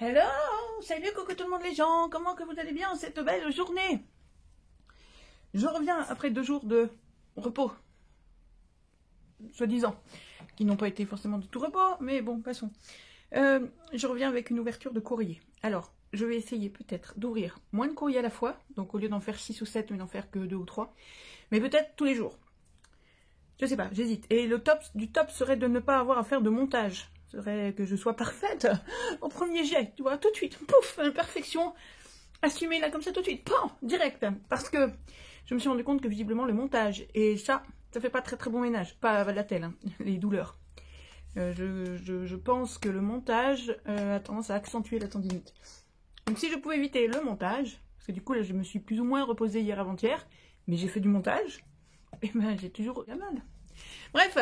Hello, salut, coucou tout le monde les gens, comment que vous allez bien cette belle journée? Je reviens après 2 jours de repos, soi-disant, qui n'ont pas été forcément de tout repos, mais bon, passons. Je reviens avec une ouverture de courrier. Alors, je vais essayer peut-être d'ouvrir moins de courriers à la fois, donc au lieu d'en faire 6 ou 7, mais d'en faire que 2 ou 3, mais peut-être tous les jours. Je sais pas, j'hésite. Et le top du top serait de ne pas avoir à faire de montage. Ce serait que je sois parfaite au premier jet, tu vois, tout de suite, pouf, perfection, assumez là comme ça tout de suite, pan, direct. Parce que je me suis rendu compte que visiblement le montage, et ça fait pas très très bon ménage, pas la telle, hein, les douleurs. Je pense que le montage a tendance à accentuer la tendinite. Donc si je pouvais éviter le montage, parce que du coup là je me suis plus ou moins reposée hier avant-hier, mais j'ai fait du montage, et ben j'ai toujours bien mal. Bref,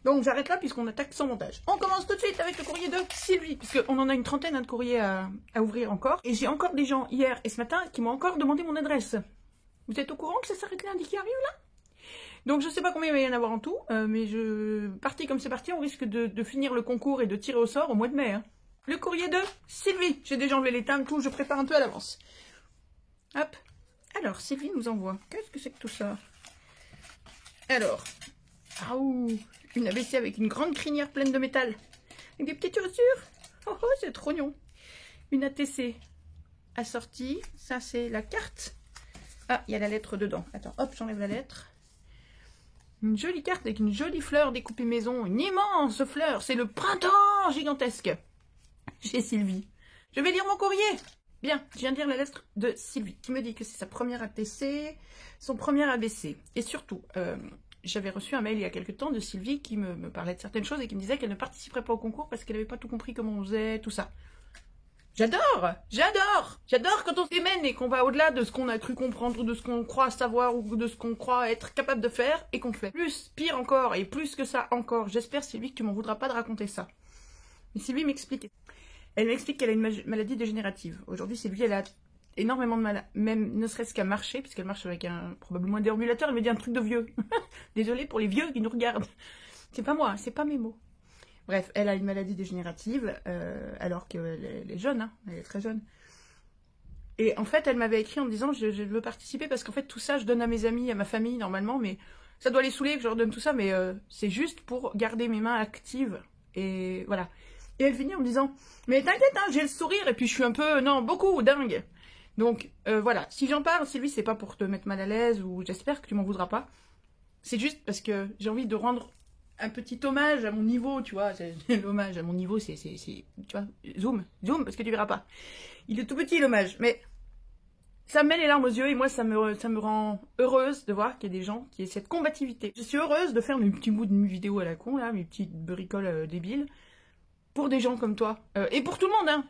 donc j'arrête là puisqu'on attaque sans montage. On commence tout de suite avec le courrier de Sylvie, puisqu'on en a une trentaine de courriers à ouvrir encore. Et j'ai encore des gens hier et ce matin qui m'ont encore demandé mon adresse. Vous êtes au courant que ça s'arrête lundi qui arrive là? Donc je sais pas combien il va y en avoir en tout, mais parti comme c'est parti, on risque de finir le concours et de tirer au sort au mois de mai. Hein. Le courrier de Sylvie. J'ai déjà enlevé les timbres, tout, je prépare un peu à l'avance. Hop. Alors, Sylvie nous envoie. Qu'est-ce que c'est que tout ça? Alors... Ah, une ABC avec une grande crinière pleine de métal. Avec des petites chaussures. Oh, oh c'est trop mignon. Une ATC assortie. Ça, c'est la carte. Ah, il y a la lettre dedans. Attends, hop, j'enlève la lettre. Une jolie carte avec une jolie fleur découpée maison. Une immense fleur. C'est le printemps gigantesque. Chez Sylvie. Je vais lire mon courrier. Bien, je viens de lire la lettre de Sylvie qui me dit que c'est sa première ATC, son premier ABC. Et surtout... j'avais reçu un mail il y a quelques temps de Sylvie qui me parlait de certaines choses et qui me disait qu'elle ne participerait pas au concours parce qu'elle n'avait pas tout compris comment on faisait, tout ça. J'adore quand on s'émène et qu'on va au-delà de ce qu'on a cru comprendre ou de ce qu'on croit savoir ou de ce qu'on croit être capable de faire et qu'on fait. Plus, pire encore et plus que ça encore. J'espère, Sylvie, que tu m'en voudras pas de raconter ça. Mais Sylvie m'explique. Elle m'explique qu'elle a une maladie dégénérative. Aujourd'hui, Sylvie, elle a énormément de mal, même ne serait-ce qu'à marcher, puisqu'elle marche avec probablement un déambulateur, elle me dit un truc de vieux. Désolée pour les vieux qui nous regardent. C'est pas moi, c'est pas mes mots. Bref, elle a une maladie dégénérative, alors qu'elle est jeune, hein, elle est très jeune. Et en fait, elle m'avait écrit en me disant, je veux participer, parce qu'en fait, tout ça, je donne à mes amis, à ma famille, normalement, mais ça doit les saouler que je leur donne tout ça, mais c'est juste pour garder mes mains actives. Et voilà. Et elle finit en me disant, mais t'inquiète, hein, j'ai le sourire, et puis je suis un peu, non, beaucoup dingue. Donc, voilà, si j'en parle, Sylvie, c'est pas pour te mettre mal à l'aise, ou j'espère que tu m'en voudras pas. C'est juste parce que j'ai envie de rendre un petit hommage à mon niveau, tu vois. L'hommage à mon niveau, c'est, tu vois, zoom, parce que tu verras pas. Il est tout petit, l'hommage, mais ça me met les larmes aux yeux, et moi, ça me rend heureuse de voir qu'il y a des gens qui aient cette combativité. Je suis heureuse de faire mes petits bouts de vidéos à la con, là, mes petites bricoles débiles, pour des gens comme toi. Et pour tout le monde, hein,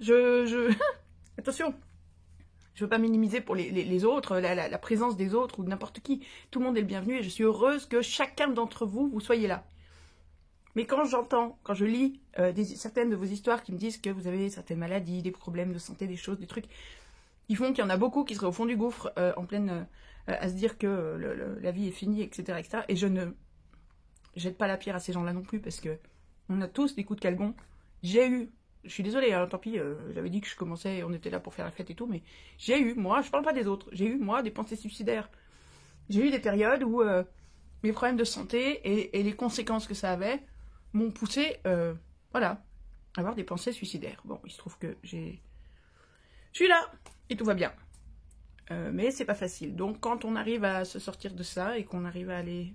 attention. Je veux pas minimiser pour les autres, la présence des autres ou de n'importe qui. Tout le monde est le bienvenu et je suis heureuse que chacun d'entre vous, vous soyez là. Mais quand je lis certaines de vos histoires qui me disent que vous avez certaines maladies, des problèmes de santé, des choses, des trucs, ils font qu'il y en a beaucoup qui seraient au fond du gouffre, en pleine, à se dire que la vie est finie, etc., etc. Et je ne jette pas la pierre à ces gens-là non plus parce que on a tous des coups de calgon. Je suis désolée, hein, tant pis, j'avais dit que je commençais, on était là pour faire la fête et tout, mais j'ai eu, moi, je parle pas des autres, j'ai eu, moi, des pensées suicidaires. J'ai eu des périodes où mes problèmes de santé et les conséquences que ça avait m'ont poussé, voilà, à avoir des pensées suicidaires. Bon, il se trouve que je suis là, et tout va bien. Mais c'est pas facile. Donc, quand on arrive à se sortir de ça et qu'on arrive à aller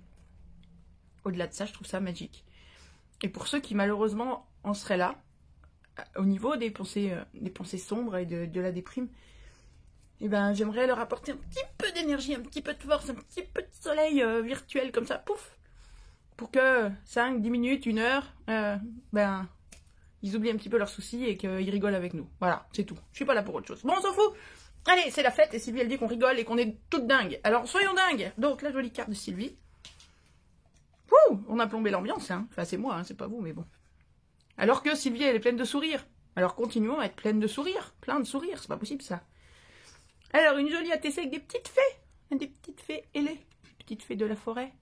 au-delà de ça, je trouve ça magique. Et pour ceux qui, malheureusement, en seraient là, au niveau des pensées sombres et de la déprime, eh ben, j'aimerais leur apporter un petit peu d'énergie, un petit peu de force, un petit peu de soleil virtuel comme ça, pouf, pour que 5, 10 minutes, 1 heure, ben, ils oublient un petit peu leurs soucis et qu'ils rigolent avec nous. Voilà, c'est tout. Je suis pas là pour autre chose. Bon, on s'en fout. Allez, c'est la fête et Sylvie, elle dit qu'on rigole et qu'on est toutes dingues. Alors, soyons dingues. Donc, la jolie carte de Sylvie. Ouh, on a plombé l'ambiance, hein. Enfin, c'est moi, hein, c'est pas vous, mais bon. Alors que Sylvie, elle est pleine de sourires. Alors continuons à être pleine de sourires. Plein de sourires, c'est pas possible ça. Alors, une jolie ATC avec des petites fées. Des petites fées ailées. Des petites fées de la forêt.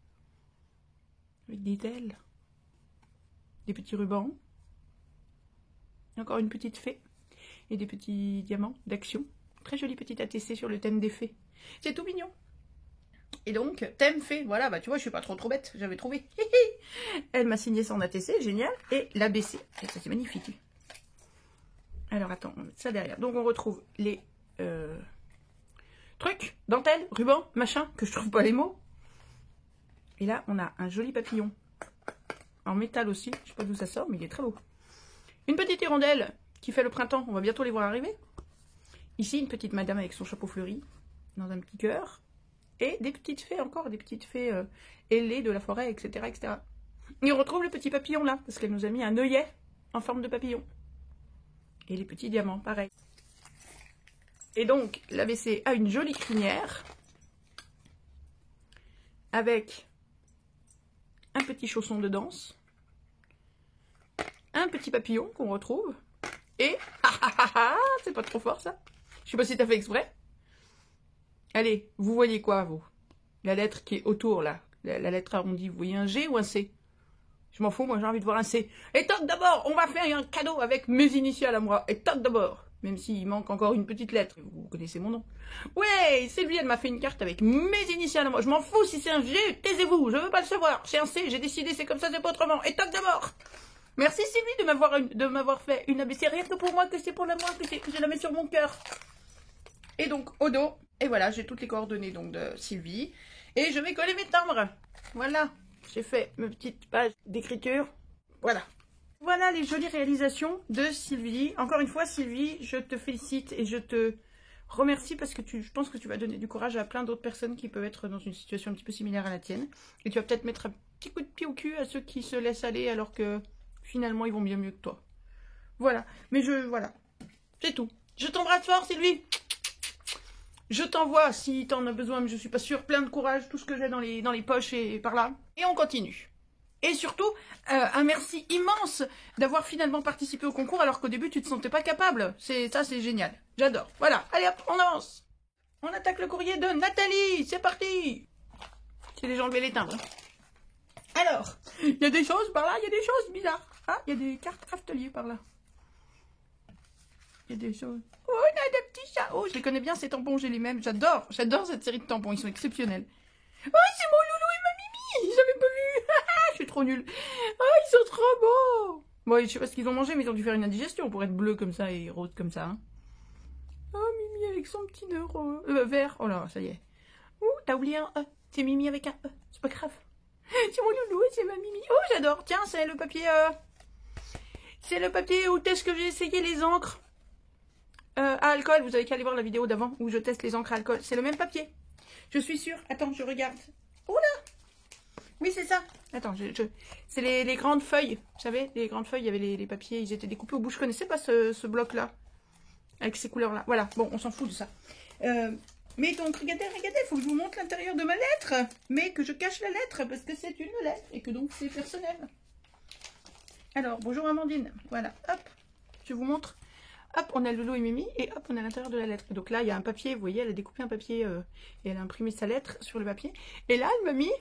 Avec des ailes. Des petits rubans. Encore une petite fée. et des petits diamants d'action. Très joli petit ATC sur le thème des fées. C'est tout mignon. Et donc, thème fée, voilà, bah tu vois, je suis pas trop bête, j'avais trouvé. Elle m'a signé son ATC, génial. Et l'ABC, et ça c'est magnifique. Alors attends, on va mettre ça derrière. Donc on retrouve les trucs, dentelles, rubans, machin, que je trouve pas les mots. Et là, on a un joli papillon. En métal aussi, je sais pas d'où ça sort, mais il est très beau. Une petite hirondelle qui fait le printemps, on va bientôt les voir arriver. Ici, une petite madame avec son chapeau fleuri, dans un petit cœur. Et des petites fées encore, des petites fées ailées de la forêt, etc., etc. Et on retrouve le petit papillon là, parce qu'elle nous a mis un œillet en forme de papillon. Et les petits diamants, pareil. Et donc, l'ABC a une jolie crinière, avec un petit chausson de danse, un petit papillon qu'on retrouve, et... c'est pas trop fort ça. Je sais pas si t'as fait exprès. Allez, vous voyez quoi, vous? La lettre qui est autour, là. La lettre arrondie, vous voyez un G ou un C? Je m'en fous, moi j'ai envie de voir un C. Et toc d'abord, on va faire un cadeau avec mes initiales à moi. Et toc d'abord, même s'il manque encore une petite lettre. Vous connaissez mon nom. Ouais, Sylvie, elle m'a fait une carte avec mes initiales à moi. Je m'en fous si c'est un G, taisez-vous, je veux pas le savoir. C'est un C, j'ai décidé, c'est comme ça, c'est pas autrement. Et toc d'abord. Merci Sylvie de m'avoir fait une ABC, rien que pour moi, que c'est pour la moi, que je la mets sur mon cœur. Et donc, au dos, et voilà, j'ai toutes les coordonnées donc de Sylvie. Et je vais coller mes timbres. Voilà, j'ai fait ma petite page d'écriture. Voilà. Voilà les jolies réalisations de Sylvie. Encore une fois, Sylvie, je te félicite et je te remercie parce que je pense que tu vas donner du courage à plein d'autres personnes qui peuvent être dans une situation un petit peu similaire à la tienne. Et tu vas peut-être mettre un petit coup de pied au cul à ceux qui se laissent aller alors que finalement ils vont bien mieux que toi. Voilà. Mais voilà. C'est tout. Je t'embrasse fort, Sylvie. Je t'envoie, si t'en as besoin, mais je suis pas sûre, plein de courage, tout ce que j'ai dans les poches et par là. Et on continue. Et surtout, un merci immense d'avoir finalement participé au concours alors qu'au début tu te sentais pas capable. Ça c'est génial. J'adore. Voilà, allez hop, on avance. On attaque le courrier de Nathalie. C'est parti. J'ai déjà enlevé les timbres. Alors, il y a des choses par là, il y a des choses bizarres. Ah, il y a des cartes craftelier par là. Il y a des choses... Oh, on a des petits chats. Oh, je les connais bien, ces tampons, j'ai les mêmes. J'adore cette série de tampons, ils sont exceptionnels. Oh, c'est mon loulou et ma Mimi. J'avais pas vu. Je suis trop nulle. Oh, ils sont trop beaux. Bon, je sais pas ce qu'ils ont mangé, mais ils ont dû faire une indigestion pour être bleus comme ça et roses comme ça. Hein. Oh, Mimi avec son petit nœud vert. Oh là, ça y est. Ouh, t'as oublié un E. C'est Mimi avec un E. C'est pas grave. C'est mon loulou et c'est ma Mimi. Oh, j'adore. Tiens, c'est le papier... C'est le papier où est-ce que j'ai essayé les encres à alcool. Vous avez qu'à aller voir la vidéo d'avant où je teste les encres à alcool. C'est le même papier. Je suis sûre. Attends, je regarde. Oula! Oui, c'est ça. Attends, c'est les grandes feuilles. Vous savez, les grandes feuilles, il y avait les papiers, ils étaient découpés au bout. Je connaissais pas ce bloc-là. Avec ces couleurs-là. Voilà, bon, on s'en fout de ça. Mais donc, regardez, il faut que je vous montre l'intérieur de ma lettre. Mais que je cache la lettre, parce que c'est une lettre. Et que donc, c'est personnel. Alors, bonjour Amandine. Voilà, hop, je vous montre. Hop, on a Loulou et Mimi, et hop, on a l'intérieur de la lettre. Donc là, il y a un papier, vous voyez, elle a découpé un papier, et elle a imprimé sa lettre sur le papier. Et là, elle m'a mis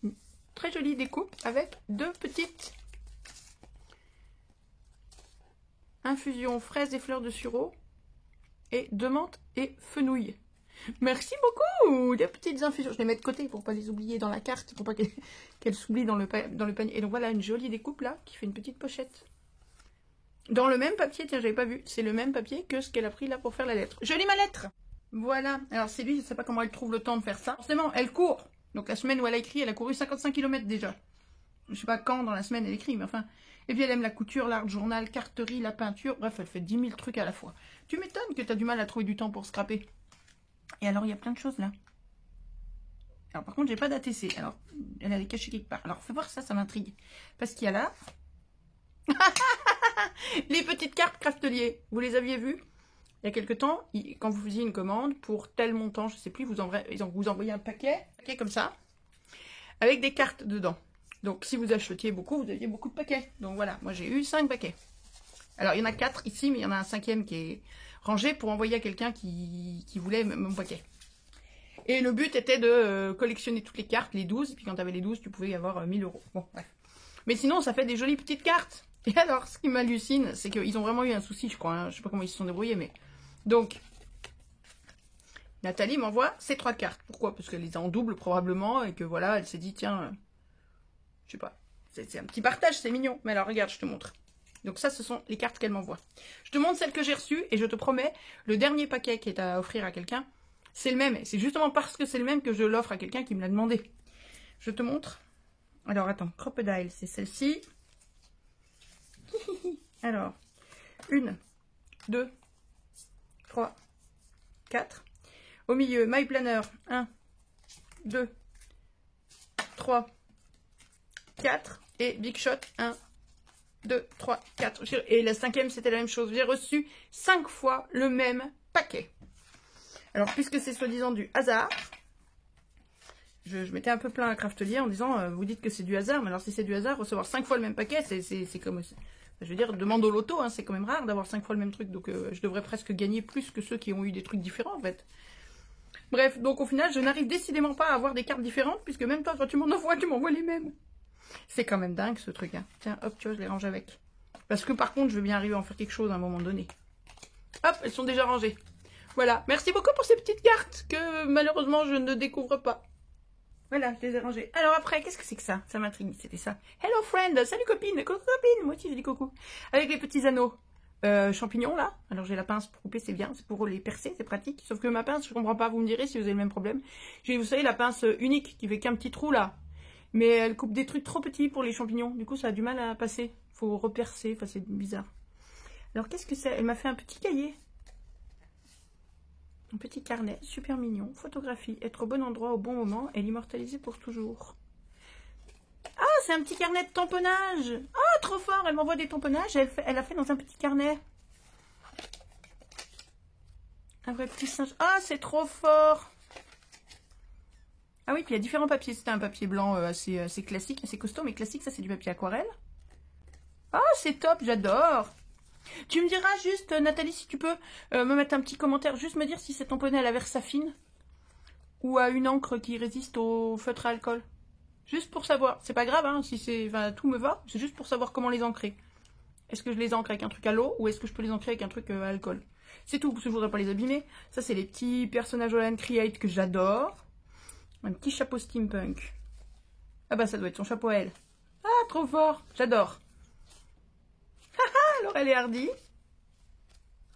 une très jolie découpe avec deux petites infusions fraises et fleurs de sureau, et de menthe et fenouil. Merci beaucoup. Des petites infusions, je les mets de côté pour pas les oublier dans la carte, pour pas qu'elles s'oublient dans le panier. Et donc voilà, une jolie découpe là, qui fait une petite pochette. Dans le même papier, tiens, j'avais pas vu. C'est le même papier que ce qu'elle a pris là pour faire la lettre. Je lis ma lettre. Voilà. Alors c'est lui, je sais pas comment elle trouve le temps de faire ça. Forcément, elle court. Donc la semaine où elle a écrit, elle a couru 55 km déjà. Je sais pas quand dans la semaine elle écrit, mais enfin. Et puis elle aime la couture, l'art, le journal, carterie, la peinture. Bref, elle fait 10 000 trucs à la fois. Tu m'étonnes que tu as du mal à trouver du temps pour scraper. Et alors il y a plein de choses là. Alors par contre, j'ai pas d'ATC. Alors, elle a les cachée quelque part. Alors fais voir ça, ça m'intrigue. Parce qu'il y a là... les petites cartes craftelier, vous les aviez vues il y a quelques temps, quand vous faisiez une commande pour tel montant, je sais plus, vous envoyez un paquet comme ça, avec des cartes dedans. Donc si vous achetiez beaucoup, vous aviez beaucoup de paquets. Donc voilà, moi j'ai eu 5 paquets. Alors il y en a 4 ici, mais il y en a un 5e qui est rangé pour envoyer à quelqu'un qui voulait mon paquet. Et le but était de collectionner toutes les cartes, les 12, et puis quand tu avais les 12, tu pouvais y avoir 1000 €. Bon, bref. Mais sinon, ça fait des jolies petites cartes. Et alors, ce qui m'hallucine, c'est qu'ils ont vraiment eu un souci, je crois. Hein. Je sais pas comment ils se sont débrouillés, mais... Donc, Nathalie m'envoie ces 3 cartes. Pourquoi? Parce qu'elle les a en double, probablement, et que voilà, elle s'est dit, tiens, je sais pas. C'est un petit partage, c'est mignon. Mais alors, regarde, je te montre. Donc ça, ce sont les cartes qu'elle m'envoie. Je te montre celles que j'ai reçues, et je te promets, le dernier paquet qui est à offrir à quelqu'un, c'est le même. Et c'est justement parce que c'est le même que je l'offre à quelqu'un qui me l'a demandé. Je te montre. Alors, attends, Crocodile, c'est celle-ci. Alors, 1, 2, 3, 4. Au milieu, My Planner, 1, 2, 3, 4. Et Big Shot, 1, 2, 3, 4. Et la 5e, c'était la même chose. J'ai reçu 5 fois le même paquet. Alors, puisque c'est soi-disant du hasard, je m'étais un peu plaint à Craftelier en disant, vous dites que c'est du hasard, mais alors si c'est du hasard, recevoir 5 fois le même paquet, c'est comme... Je veux dire, demande au loto, hein, c'est quand même rare d'avoir 5 fois le même truc, donc je devrais presque gagner plus que ceux qui ont eu des trucs différents, en fait. Bref, donc au final, je n'arrive décidément pas à avoir des cartes différentes, puisque même toi, quand tu m'en envoies, tu m'envoies les mêmes. C'est quand même dingue, ce truc, hein. Tiens, hop, tu vois, je les range avec. Parce que par contre, je veux bien arriver à en faire quelque chose à un moment donné. Hop, elles sont déjà rangées. Voilà, merci beaucoup pour ces petites cartes, que malheureusement, je ne découvre pas. Voilà, je les ai rangées. Alors après, qu'est-ce que c'est que ça? Ça m'intrigue, c'était ça. Hello friend, salut copine, coucou copine, moi aussi je dis coucou. Avec les petits anneaux champignons là. Alors j'ai la pince pour couper, c'est bien, c'est pour les percer, c'est pratique. Sauf que ma pince, je comprends pas, vous me direz si vous avez le même problème. J'ai, vous savez, la pince unique qui fait qu'un petit trou là. Mais elle coupe des trucs trop petits pour les champignons. Du coup, ça a du mal à passer. Faut repercer, enfin c'est bizarre. Alors qu'est-ce que c'est? Elle m'a fait un petit cahier. Un petit carnet, super mignon. Photographie, être au bon endroit au bon moment et l'immortaliser pour toujours. Ah, c'est un petit carnet de tamponnage. Ah, trop fort, elle m'envoie des tamponnages. Elle a fait dans un petit carnet. Un vrai petit singe. Ah, c'est trop fort. Ah oui, puis il y a différents papiers. C'était un papier blanc assez classique, assez costaud, mais classique. Ça, c'est du papier aquarelle. Ah, c'est top, j'adore. Tu me diras juste, Nathalie, si tu peux me mettre un petit commentaire, juste me dire si c'est tamponné à la Versafine ou à une encre qui résiste au feutre à alcool. Juste pour savoir. C'est pas grave, hein, si c'est, enfin, tout me va. C'est juste pour savoir comment les ancrer. Est-ce que je les ancre avec un truc à l'eau ou est-ce que je peux les ancrer avec un truc à alcool? C'est tout, parce que je voudrais pas les abîmer. Ça, c'est les petits personnages Holland Create que j'adore. Un petit chapeau steampunk. Ah bah, ça doit être son chapeau à elle. Ah, trop fort. J'adore. Laurel et Hardy.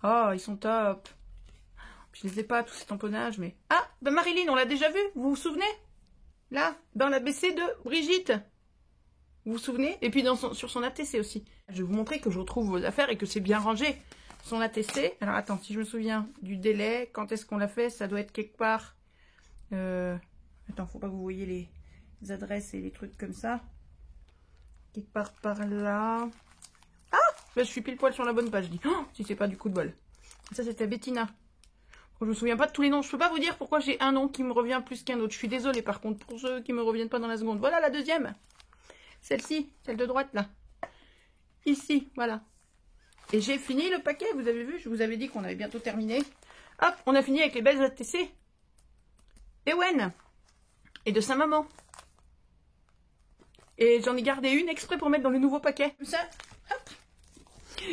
Oh, ils sont top. Je les ai pas, tous ces tamponnages, mais... Ah, bah Marilyn, on l'a déjà vu, vous vous souvenez? Là, dans l'ABC de Brigitte. Vous vous souvenez? Et puis sur son ATC aussi. Je vais vous montrer que je retrouve vos affaires et que c'est bien rangé. Son ATC. Alors attends, si je me souviens du délai, quand est-ce qu'on l'a fait? Ça doit être quelque part... Attends, faut pas que vous voyez les adresses et les trucs comme ça. Quelque part par là... Là, je suis pile poil sur la bonne page, je dis. Oh, si c'est pas du coup de bol. Ça, c'était Bettina. Je me souviens pas de tous les noms. Je peux pas vous dire pourquoi j'ai un nom qui me revient plus qu'un autre. Je suis désolée, par contre, pour ceux qui me reviennent pas dans la seconde. Voilà la deuxième. Celle-ci, celle de droite, là. Ici, voilà. Et j'ai fini le paquet, vous avez vu. Je vous avais dit qu'on avait bientôt terminé. Hop, on a fini avec les belles ATC. Ewen. Et de sa maman. Et j'en ai gardé une exprès pour mettre dans le nouveau paquet. Comme ça, hop.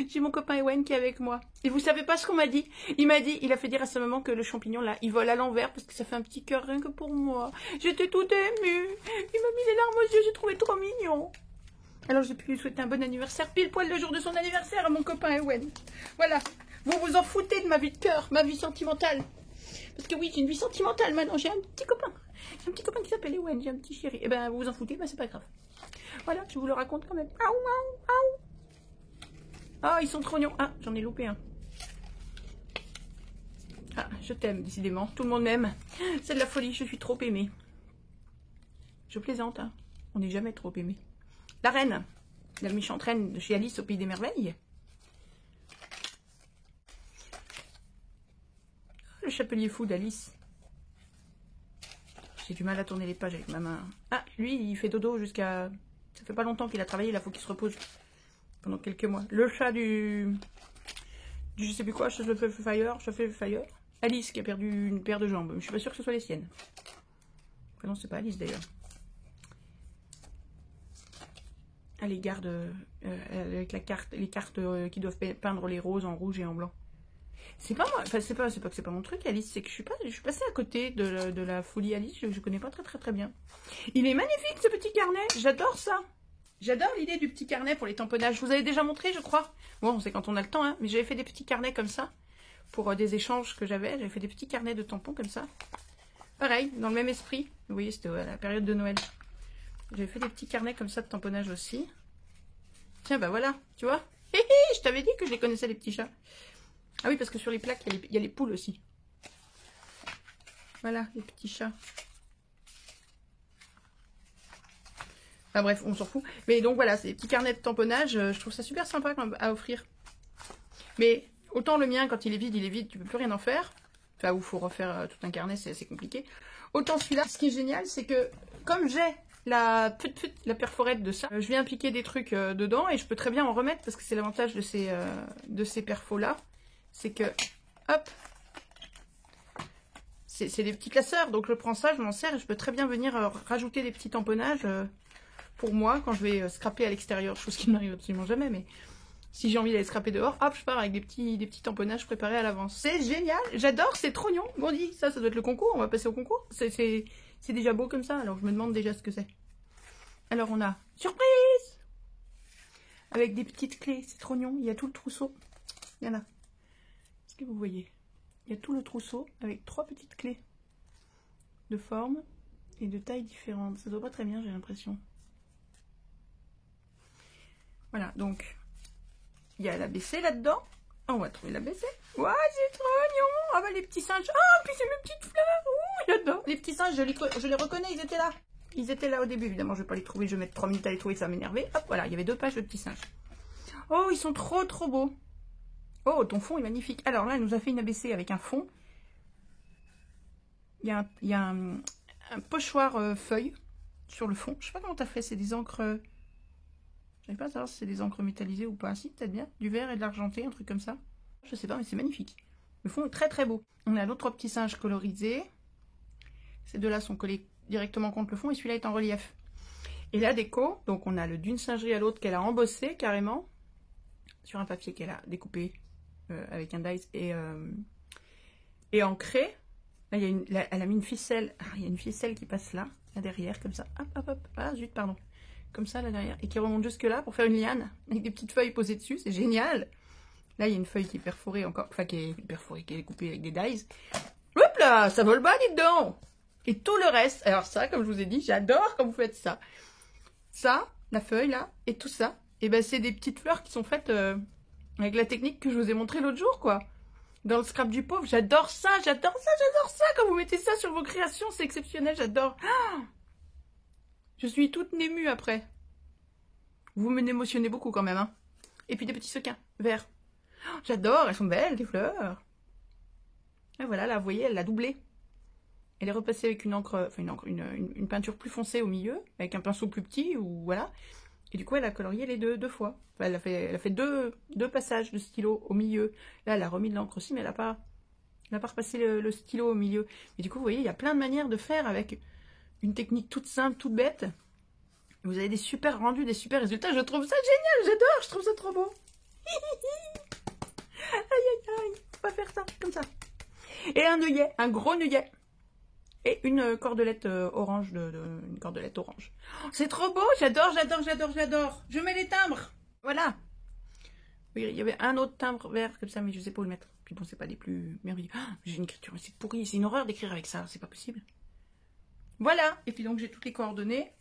J'ai mon copain Ewen qui est avec moi. Et vous savez pas ce qu'on m'a dit? Il m'a dit, il a fait dire à sa maman que le champignon là, il vole à l'envers parce que ça fait un petit cœur rien que pour moi. J'étais toute émue. Il m'a mis les larmes aux yeux, j'ai trouvé trop mignon. Alors j'ai pu lui souhaiter un bon anniversaire, pile poil le jour de son anniversaire à mon copain Ewen. Voilà. Vous vous en foutez de ma vie de cœur, ma vie sentimentale. Parce que oui, j'ai une vie sentimentale maintenant. J'ai un petit copain. J'ai un petit copain qui s'appelle Ewen, j'ai un petit chéri. Et ben vous vous en foutez, ben c'est pas grave. Voilà, je vous le raconte quand même. Aou, aou, aou. Ah, ils sont trop mignons. Ah, j'en ai loupé un. Ah, je t'aime, décidément. Tout le monde m'aime. C'est de la folie, je suis trop aimée. Je plaisante, hein. On n'est jamais trop aimé. La reine. La méchante reine de chez Alice au Pays des Merveilles. Le chapelier fou d'Alice. J'ai du mal à tourner les pages avec ma main. Ah, lui, il fait dodo jusqu'à... Ça fait pas longtemps qu'il a travaillé, là, faut qu'il se repose. Pendant quelques mois. Le chat du je sais plus quoi, je fais fire. Alice qui a perdu une paire de jambes. Je suis pas sûre que ce soit les siennes. Enfin, non, c'est pas Alice d'ailleurs. Elle les garde avec la carte, les cartes qui doivent peindre les roses en rouge et en blanc. C'est pas moi, enfin c'est pas que c'est pas mon truc Alice, c'est que je suis passée à côté de la folie Alice, je connais pas très bien. Il est magnifique ce petit carnet, j'adore ça. J'adore l'idée du petit carnet pour les tamponnages. Je vous avais déjà montré je crois. Bon c'est quand on a le temps hein, mais j'avais fait des petits carnets comme ça. Pour des échanges que j'avais fait des petits carnets de tampons comme ça. Pareil, dans le même esprit. Vous voyez c'était à la période de Noël. J'avais fait des petits carnets comme ça de tamponnage aussi. Tiens bah voilà, tu vois. Hé hé, je t'avais dit que je les connaissais les petits chats. Ah oui, parce que sur les plaques, il y a les poules aussi. Voilà, les petits chats. Enfin bref, on s'en fout. Mais donc voilà, ces petits carnets de tamponnage, je trouve ça super sympa à offrir. Mais autant le mien, quand il est vide, tu peux plus rien en faire. Enfin, où il faut refaire tout un carnet, c'est assez compliqué. Autant celui-là, ce qui est génial, c'est que comme j'ai la perforette de ça, je viens piquer des trucs dedans et je peux très bien en remettre parce que c'est l'avantage de ces perfos-là. C'est que, hop, c'est des petits classeurs, donc je prends ça, je m'en sers et je peux très bien venir rajouter des petits tamponnages pour moi quand je vais scraper à l'extérieur, chose qui ne m'arrive absolument jamais, mais si j'ai envie d'aller scraper dehors, hop, je pars avec des petits tamponnages préparés à l'avance. C'est génial, j'adore, c'est trop mignon. Bon, dit, ça doit être le concours, on va passer au concours. C'est déjà beau comme ça, alors je me demande déjà ce que c'est. Alors on a, surprise, avec des petites clés, c'est trop mignon, il y a tout le trousseau, il y en a. Que vous voyez, il y a tout le trousseau avec 3 petites clés de forme et de tailles différentes. Ça doit pas très bien, j'ai l'impression. Voilà, donc il y a l'ABC là-dedans. On va trouver l'ABC. Ouais, c'est trop mignon. Ah bah les petits singes. Ah, puis c'est mes petites fleurs. Ouh, j'adore. Les petits singes, je les reconnais, ils étaient là. Ils étaient là au début, évidemment, je vais pas les trouver. Je vais mettre 3 minutes à les trouver, ça va m'énerver. Hop, voilà, il y avait 2 pages de petits singes. Oh, ils sont trop beaux. Oh, ton fond est magnifique. Alors là, elle nous a fait une ABC avec un fond. Il y a un pochoir feuille sur le fond. Je sais pas comment tu as fait, c'est des encres... Je ne sais pas savoir si c'est des encres métallisées ou pas. Si, peut-être bien. Du vert et de l'argenté, un truc comme ça. Je sais pas, mais c'est magnifique. Le fond est très beau. On a l'autre petit singe colorisé. Ces deux-là sont collés directement contre le fond et celui-là est en relief. Et la déco, donc on a le d'une singerie à l'autre qu'elle a embossé carrément sur un papier qu'elle a découpé avec un dice et ancré. Là, elle a mis une ficelle. Ah, il y a une ficelle qui passe là derrière, comme ça. Hop. Ah, zut, pardon. Comme ça, là, derrière. Et qui remonte jusque là pour faire une liane. Avec des petites feuilles posées dessus. C'est génial. Là, il y a une feuille qui est perforée encore. Enfin, qui est perforée, qui est coupée avec des dies. Hop là, ça vole bas, dites donc. Et tout le reste. Alors ça, comme je vous ai dit, j'adore quand vous faites ça. Ça, la feuille, là, et tout ça. Et ben, c'est des petites fleurs qui sont faites avec la technique que je vous ai montré l'autre jour, quoi. Dans le scrap du pauvre, j'adore ça. Quand vous mettez ça sur vos créations, c'est exceptionnel, j'adore. Ah, je suis toute émue après. Vous m'émotionnez beaucoup quand même, hein. Et puis des petits sequins verts. Oh, j'adore, elles sont belles, les fleurs. Et voilà, là, vous voyez, elle l'a doublée. Elle est repassée avec une encre, enfin une peinture plus foncée au milieu, avec un pinceau plus petit, ou voilà. Et du coup, elle a colorié les deux fois. Enfin, elle a fait deux passages de stylo au milieu. Là, elle a remis de l'encre aussi, mais elle n'a pas repassé le stylo au milieu. Et du coup, vous voyez, il y a plein de manières de faire avec une technique toute simple, toute bête. Vous avez des super rendus, des super résultats. Je trouve ça génial, j'adore, je trouve ça trop beau. Aïe, on va faire ça, comme ça. Et un œillet, un gros œillet. Et une cordelette orange, une cordelette orange. Oh, c'est trop beau, j'adore. Je mets les timbres. Voilà. Oui, il y avait un autre timbre vert comme ça, mais je sais pas où le mettre. Puis bon, c'est pas des plus merveilleux. Oh, j'ai une écriture, c'est pourri, c'est une horreur d'écrire avec ça, c'est pas possible. Voilà. Et puis donc j'ai toutes les coordonnées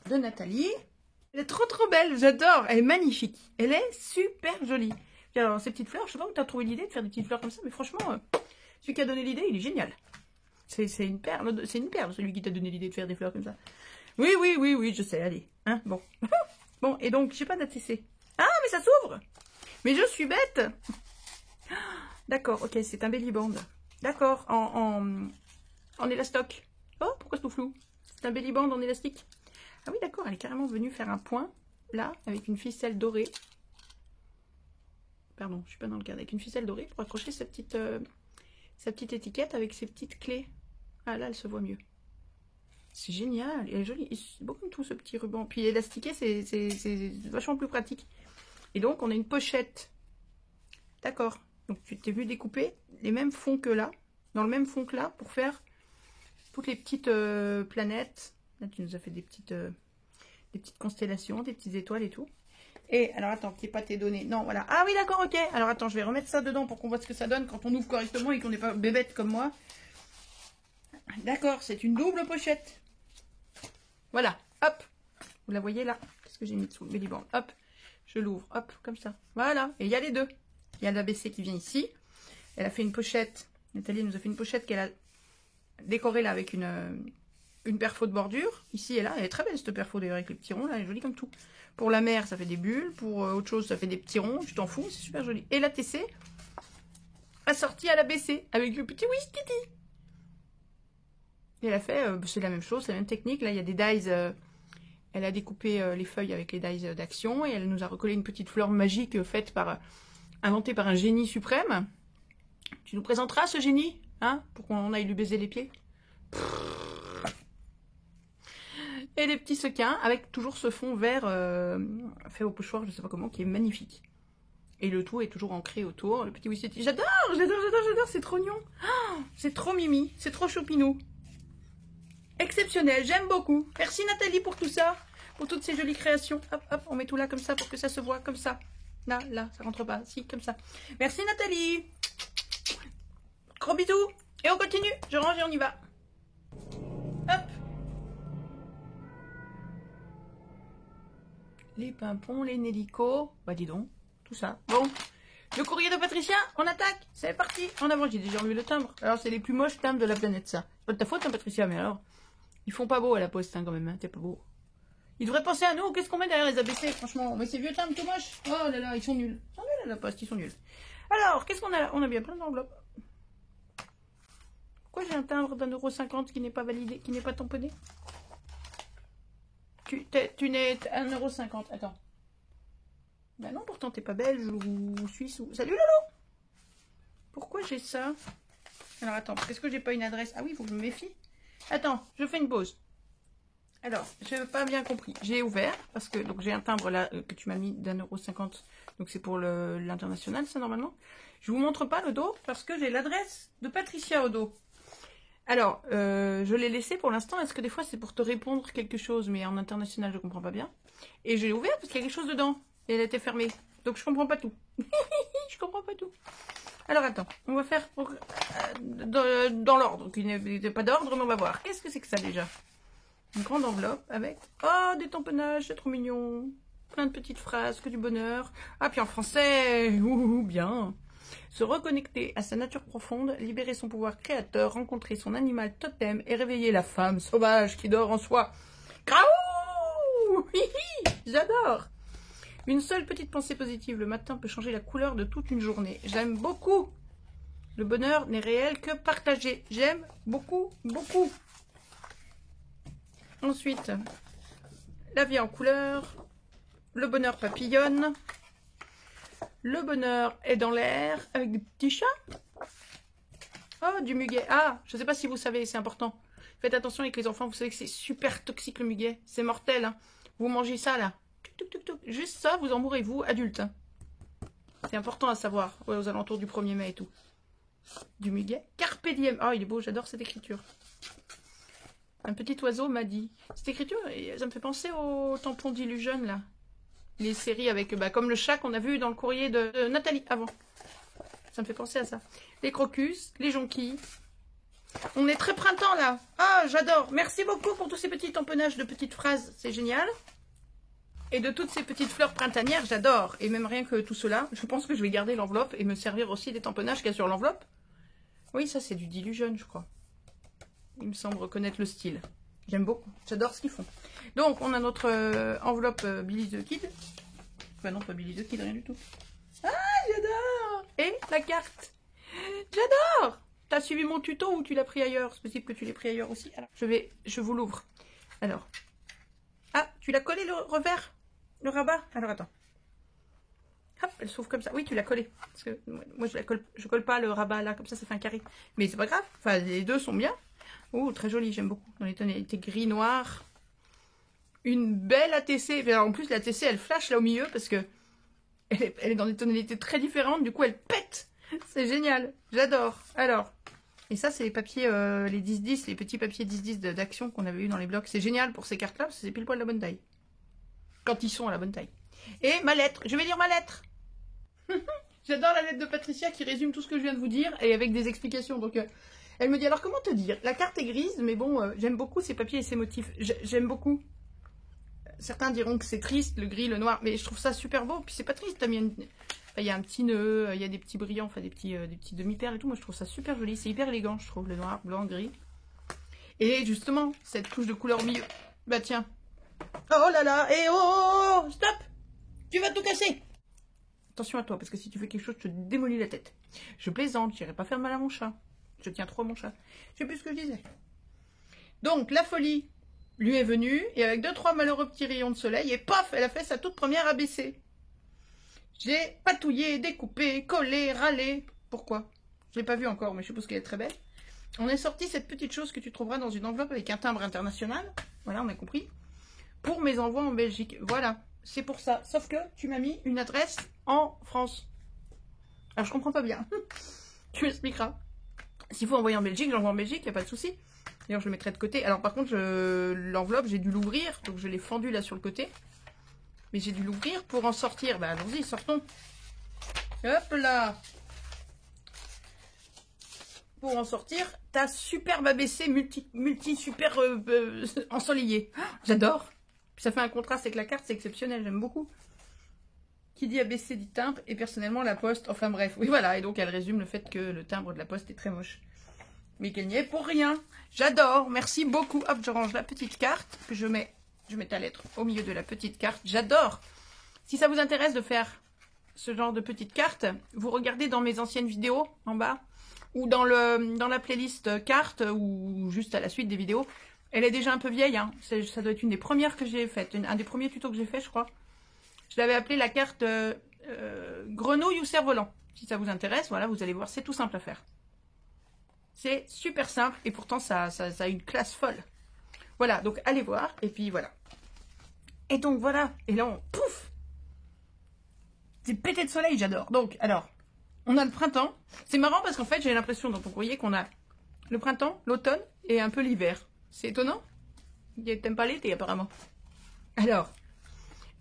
de Nathalie. Elle est trop belle, j'adore. Elle est magnifique. Elle est super jolie. Puis alors ces petites fleurs, je sais pas où tu as trouvé l'idée de faire des petites fleurs comme ça, mais franchement, celui qui a donné l'idée, il est génial. C'est une perle, celui qui t'a donné l'idée de faire des fleurs comme ça. Oui, je sais, allez. Hein, bon. Bon, et donc, j'ai pas d'ATC. Ah, mais ça s'ouvre. Mais je suis bête. D'accord, ok, c'est un belly band. D'accord, en élastoc. Oh, pourquoi c'est tout flou? C'est un belly band en élastique. Ah oui, d'accord, elle est carrément venue faire un point, là, avec une ficelle dorée. Pardon, je suis pas dans le cadre. Avec une ficelle dorée pour accrocher sa petite étiquette avec ses petites clés. Ah là, elle se voit mieux. C'est génial, elle est jolie. C'est beau comme tout ce petit ruban. Puis élastiqué, c'est vachement plus pratique. Et donc, on a une pochette. D'accord. Donc, tu t'es vu découper les mêmes fonds que là, dans le même fond que là, pour faire toutes les petites planètes. Là, tu nous as fait des petites constellations, des petites étoiles et tout. Et, alors attends, qu'il n'y ait pas tes données. Non, voilà. Ah oui, d'accord, ok. Alors attends, je vais remettre ça dedans pour qu'on voit ce que ça donne quand on ouvre correctement et qu'on n'est pas bébête comme moi. D'accord, c'est une double pochette. Voilà, hop. Vous la voyez là? Qu'est-ce que j'ai mis dessous le Bellyband? Hop, je l'ouvre, hop, comme ça. Voilà, et il y a les deux. Il y a l'ABC qui vient ici. Elle a fait une pochette. Nathalie nous a fait une pochette qu'elle a décorée là avec une perfo de bordure. Ici et là, elle est très belle cette perfo d'ailleurs avec les petits ronds là, elle est jolie comme tout. Pour la mer, ça fait des bulles. Pour autre chose, ça fait des petits ronds. Tu t'en fous, c'est super joli. Et la TC assortie à l'ABC avec le petit Whisky. Et elle a fait, c'est la même chose, c'est la même technique. Là, il y a des dies. Elle a découpé les feuilles avec les dies d'action et elle nous a recollé une petite fleur magique inventée par un génie suprême. Tu nous présenteras ce génie, hein, pour qu'on aille lui baiser les pieds. Et des petits sequins avec toujours ce fond vert fait au pochoir, je sais pas comment, qui est magnifique. Et le tout est toujours ancré autour. Le petit whisky. J'adore, c'est trop mignon. Oh, c'est trop mimi, c'est trop choupinou. Exceptionnel, j'aime beaucoup. Merci Nathalie pour tout ça, pour toutes ces jolies créations. Hop, hop, on met tout là comme ça pour que ça se voit comme ça. Là, ça rentre pas. Si, comme ça. Merci Nathalie. Gros bisous. Et on continue. Je range et on y va. Hop. Les pimpons, les nélicos. Bah dis donc, tout ça. Bon. Le courrier de Patricia, on attaque. C'est parti. En avant, j'ai déjà enlevé le timbre. Alors c'est les plus moches timbres de la planète ça. C'est pas de ta faute hein, Patricia, mais alors... Ils font pas beau à la poste hein, quand même, hein. T'es pas beau. Ils devraient penser à nous, qu'est-ce qu'on met derrière les ABC, franchement. Mais ces vieux timbres tout moches. Oh là là, ils sont nuls. Ils sont nuls à la poste, ils sont nuls. Alors, qu'est-ce qu'on a là? On a bien plein d'enveloppes. Pourquoi j'ai un timbre d'1,50 € qui n'est pas validé, qui n'est pas tamponné? Tu n'es 1,50 €. Attends. Bah non, pourtant t'es pas belge ou suisse ou... Salut Lolo! Pourquoi j'ai ça? Alors attends, est-ce que j'ai pas une adresse? Ah oui, il faut que je me méfie. Attends, je fais une pause. Alors, je n'ai pas bien compris. J'ai ouvert, parce que donc j'ai un timbre là que tu m'as mis d'1,50 €. Donc c'est pour l'international, ça normalement. Je vous montre pas le dos, parce que j'ai l'adresse de Patricia au dos. Alors, je l'ai laissé pour l'instant. Est-ce que des fois c'est pour te répondre quelque chose, mais en international je comprends pas bien. Et j'ai ouvert parce qu'il y a quelque chose dedans. Et elle était fermée. Donc je comprends pas tout. Je comprends pas tout. Alors attends, on va faire dans l'ordre, qui n'est pas d'ordre, mais on va voir. Qu'est-ce que c'est que ça déjà? Une grande enveloppe avec... Oh, des tamponnages, c'est trop mignon. Plein de petites phrases, que du bonheur. Ah, puis en français, ouh, bien. Se reconnecter à sa nature profonde, libérer son pouvoir créateur, rencontrer son animal totem et réveiller la femme sauvage qui dort en soi. Graou! J'adore! Une seule petite pensée positive le matin peut changer la couleur de toute une journée. J'aime beaucoup. Le bonheur n'est réel que partagé. J'aime beaucoup, beaucoup. Ensuite, la vie en couleur. Le bonheur papillonne. Le bonheur est dans l'air avec des petits chats. Oh, du muguet. Ah, je ne sais pas si vous savez, c'est important. Faites attention avec les enfants, vous savez que c'est super toxique le muguet. C'est mortel. Hein. Vous mangez ça là. Juste ça, vous en mourrez, vous, adultes. Hein. C'est important à savoir, ouais, aux alentours du 1er mai et tout. Du muguet. Carpe diem. Oh, il est beau, j'adore cette écriture. Un petit oiseau m'a dit. Cette écriture, ça me fait penser au tampon d'Illusion, là. Les séries avec, bah, comme le chat qu'on a vu dans le courrier de Nathalie avant. Ça me fait penser à ça. Les crocus, les jonquilles. On est très printemps, là. Ah, j'adore. Merci beaucoup pour tous ces petits tamponnages de petites phrases. C'est génial. Et de toutes ces petites fleurs printanières, j'adore. Et même rien que tout cela, je pense que je vais garder l'enveloppe et me servir aussi des tamponnages qu'il y a sur l'enveloppe. Oui, ça c'est du Dilution, je crois. Il me semble reconnaître le style. J'aime beaucoup. J'adore ce qu'ils font. Donc, on a notre enveloppe Billy the Kid. Enfin non, pas Billy the Kid, rien du tout. Ah, j'adore! Et la carte. J'adore! T'as suivi mon tuto ou tu l'as pris ailleurs? C'est possible que tu l'aies pris ailleurs aussi. Alors, je vous l'ouvre. Alors. Ah, tu l'as collé le revers? Le rabat? Alors attends. Hop, elle s'ouvre comme ça. Oui, tu l'as collé. Parce que moi, je colle pas le rabat là, comme ça fait un carré. Mais c'est pas grave. Enfin, les deux sont bien. Oh, très joli, j'aime beaucoup. Dans les tonalités gris-noir. Une belle ATC. Alors, en plus, la ATC, elle flash là au milieu parce que elle est dans des tonalités très différentes. Du coup, elle pète. C'est génial. J'adore. Alors, et ça, c'est les papiers, les 10-10, les petits papiers 10-10 d'action qu'on avait eu dans les blocs. C'est génial pour ces cartes-là parce que c'est pile poil la bonne taille. Quand ils sont à la bonne taille. Et ma lettre. Je vais lire ma lettre. J'adore la lettre de Patricia qui résume tout ce que je viens de vous dire et avec des explications. Donc, elle me dit, alors comment te dire? La carte est grise, mais bon, j'aime beaucoup ces papiers et ces motifs. J'aime beaucoup. Certains diront que c'est triste, le gris, le noir, mais je trouve ça super beau. Puis c'est pas triste, il y a un petit nœud, il y a des petits brillants, enfin des petits demi-perles et tout. Moi, je trouve ça super joli. C'est hyper élégant, je trouve, le noir, blanc, gris. Et justement, cette touche de couleur au milieu. Bah tiens. Oh là là, et oh, stop! Tu vas tout casser! Attention à toi, parce que si tu fais quelque chose, je te démolis la tête. Je plaisante, j'irai pas faire mal à mon chat. Je tiens trop à mon chat. Je sais plus ce que je disais. Donc, la folie lui est venue, et avec 2-3 malheureux petits rayons de soleil, et paf, elle a fait sa toute première ABC. J'ai patouillé, découpé, collé, râlé. Pourquoi? Je l'ai pas vu encore, mais je suppose qu'elle est très belle. On est sorti cette petite chose que tu trouveras dans une enveloppe avec un timbre international. Voilà, on a compris. Pour mes envois en Belgique. Voilà, c'est pour ça. Sauf que tu m'as mis une adresse en France. Alors, je comprends pas bien. Tu m'expliqueras. S'il faut envoyer en Belgique, j'envoie en Belgique, il n'y a pas de souci. D'ailleurs, je le mettrai de côté. Alors, par contre, l'enveloppe, j'ai dû l'ouvrir. Donc, je l'ai fendue là sur le côté. Mais j'ai dû l'ouvrir pour en sortir. Bah, allons-y, sortons. Hop là. Pour en sortir, ta superbe ABC super ensoleillé. J'adore. Ça fait un contraste avec la carte, c'est exceptionnel, j'aime beaucoup. Qui dit ABC dit timbre, et personnellement la poste, enfin bref. Oui, voilà, et donc elle résume le fait que le timbre de la poste est très moche. Mais qu'elle n'y est pour rien. J'adore, merci beaucoup. Hop, je range la petite carte, que je mets ta lettre au milieu de la petite carte. J'adore. Si ça vous intéresse de faire ce genre de petite carte, vous regardez dans mes anciennes vidéos, en bas, ou dans la playlist carte, ou juste à la suite des vidéos. Elle est déjà un peu vieille, hein. Ça doit être une des premières que j'ai faites, un des premiers tutos que j'ai fait, je crois. Je l'avais appelée la carte grenouille ou cerf-volant. Si ça vous intéresse, voilà, vous allez voir, c'est tout simple à faire. C'est super simple et pourtant ça a une classe folle. Voilà, donc allez voir et puis voilà. Et donc voilà, et là on pouf, c'est pété de soleil, j'adore. Donc alors, on a le printemps. C'est marrant parce qu'en fait j'ai l'impression dans ton courrier qu'on a le printemps, l'automne et un peu l'hiver. C'est étonnant. T'aimes pas l'été apparemment. Alors,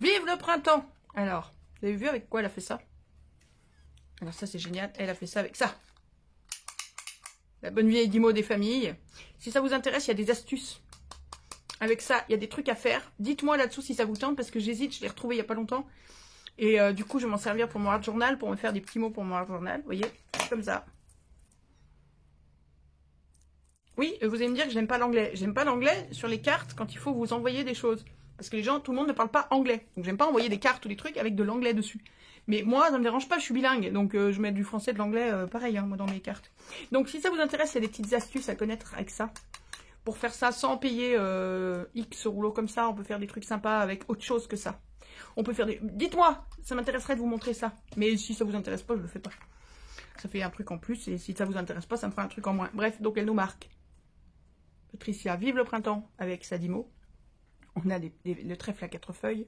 vive le printemps. Alors, vous avez vu avec quoi elle a fait ça? Alors ça c'est génial, elle a fait ça avec ça. La bonne vieille Dimo des familles. Si ça vous intéresse, il y a des astuces. Avec ça, il y a des trucs à faire. Dites-moi là-dessous si ça vous tente, parce que j'hésite, je l'ai retrouvé il n'y a pas longtemps. Et du coup, je vais m'en servir pour mon art journal, pour me faire des petits mots pour mon art journal. Vous voyez, comme ça. Oui, vous allez me dire que j'aime pas l'anglais. J'aime pas l'anglais sur les cartes quand il faut vous envoyer des choses. Parce que les gens, tout le monde ne parle pas anglais. Donc j'aime pas envoyer des cartes ou des trucs avec de l'anglais dessus. Mais moi, ça me dérange pas, je suis bilingue. Donc je mets du français et de l'anglais pareil, hein, moi, dans mes cartes. Donc si ça vous intéresse, il y a des petites astuces à connaître avec ça. Pour faire ça sans payer X rouleau comme ça, on peut faire des trucs sympas avec autre chose que ça. On peut faire des... Dites-moi, ça m'intéresserait de vous montrer ça. Mais si ça vous intéresse pas, je le fais pas. Ça fait un truc en plus, et si ça vous intéresse pas, ça me fera un truc en moins. Bref, donc elle nous marque. Patricia, vive le printemps avec sa Dimo. On a le trèfle à 4 feuilles.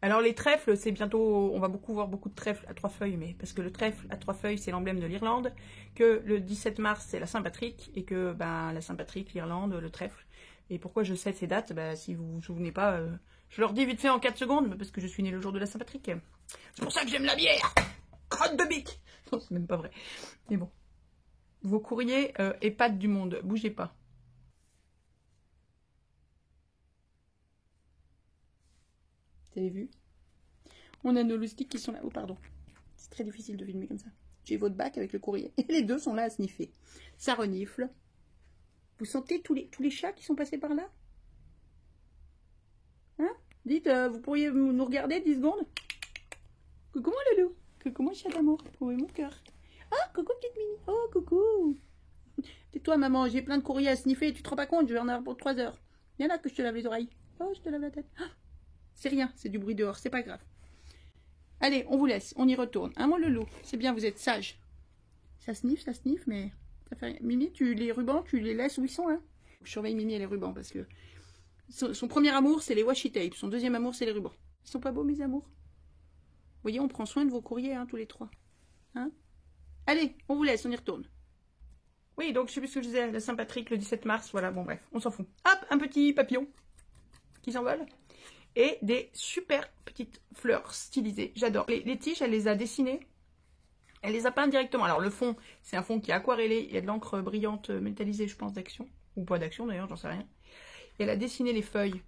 Alors les trèfles, c'est bientôt, on va voir beaucoup de trèfles à 3 feuilles, mais parce que le trèfle à 3 feuilles, c'est l'emblème de l'Irlande, que le 17 mars, c'est la Saint-Patrick, et que ben, la Saint-Patrick, l'Irlande, le trèfle. Et pourquoi je sais ces dates? Ben, si vous vous souvenez pas, je leur dis vite fait en 4 secondes, parce que je suis née le jour de la Saint-Patrick. C'est pour ça que j'aime la bière. Crotte de bique. Non, c'est même pas vrai. Mais bon. Vos courriers EHPAD du monde, bougez pas. Vous avez vu? On a nos loustiques qui sont là. Oh, pardon. C'est très difficile de filmer comme ça. J'ai votre bac avec le courrier. Et les deux sont là à sniffer. Ça renifle. Vous sentez tous les chats qui sont passés par là? Hein? Dites, vous pourriez nous regarder 10 secondes? Coucou mon loulou. Coucou mon chat d'amour. Oui, mon cœur. Ah, coucou petite Mini. Oh, coucou. Tais-toi maman, j'ai plein de courriers à sniffer. Tu te rends pas compte? Je vais en avoir pour 3 heures. Viens là que je te lave les oreilles. Oh, je te lave la tête. Ah, c'est rien, c'est du bruit dehors, c'est pas grave. Allez, on vous laisse, on y retourne. Hein, mon loulou, c'est bien, vous êtes sage. Ça sniffe, mais Ça fait rien. Mimi, les rubans, tu les laisses où ils sont, là? Je surveille Mimi et les rubans, parce que son premier amour, c'est les washi tape. Son deuxième amour, c'est les rubans. Ils sont pas beaux, mes amours? Vous voyez, on prend soin de vos courriers, hein, tous les trois. Hein? Allez, on vous laisse, on y retourne. Oui, donc je sais plus ce que je disais, la Saint-Patrick, le 17 mars, voilà, bon bref, on s'en fout. Hop, un petit papillon qui s'envole. Et des super petites fleurs stylisées, j'adore. Les tiges, elle les a dessinées, elle les a peintes directement. Alors le fond, c'est un fond qui est aquarellé, il y a de l'encre brillante métallisée, je pense, d'Action. Ou pas d'Action d'ailleurs, j'en sais rien. Et elle a dessiné les feuilles,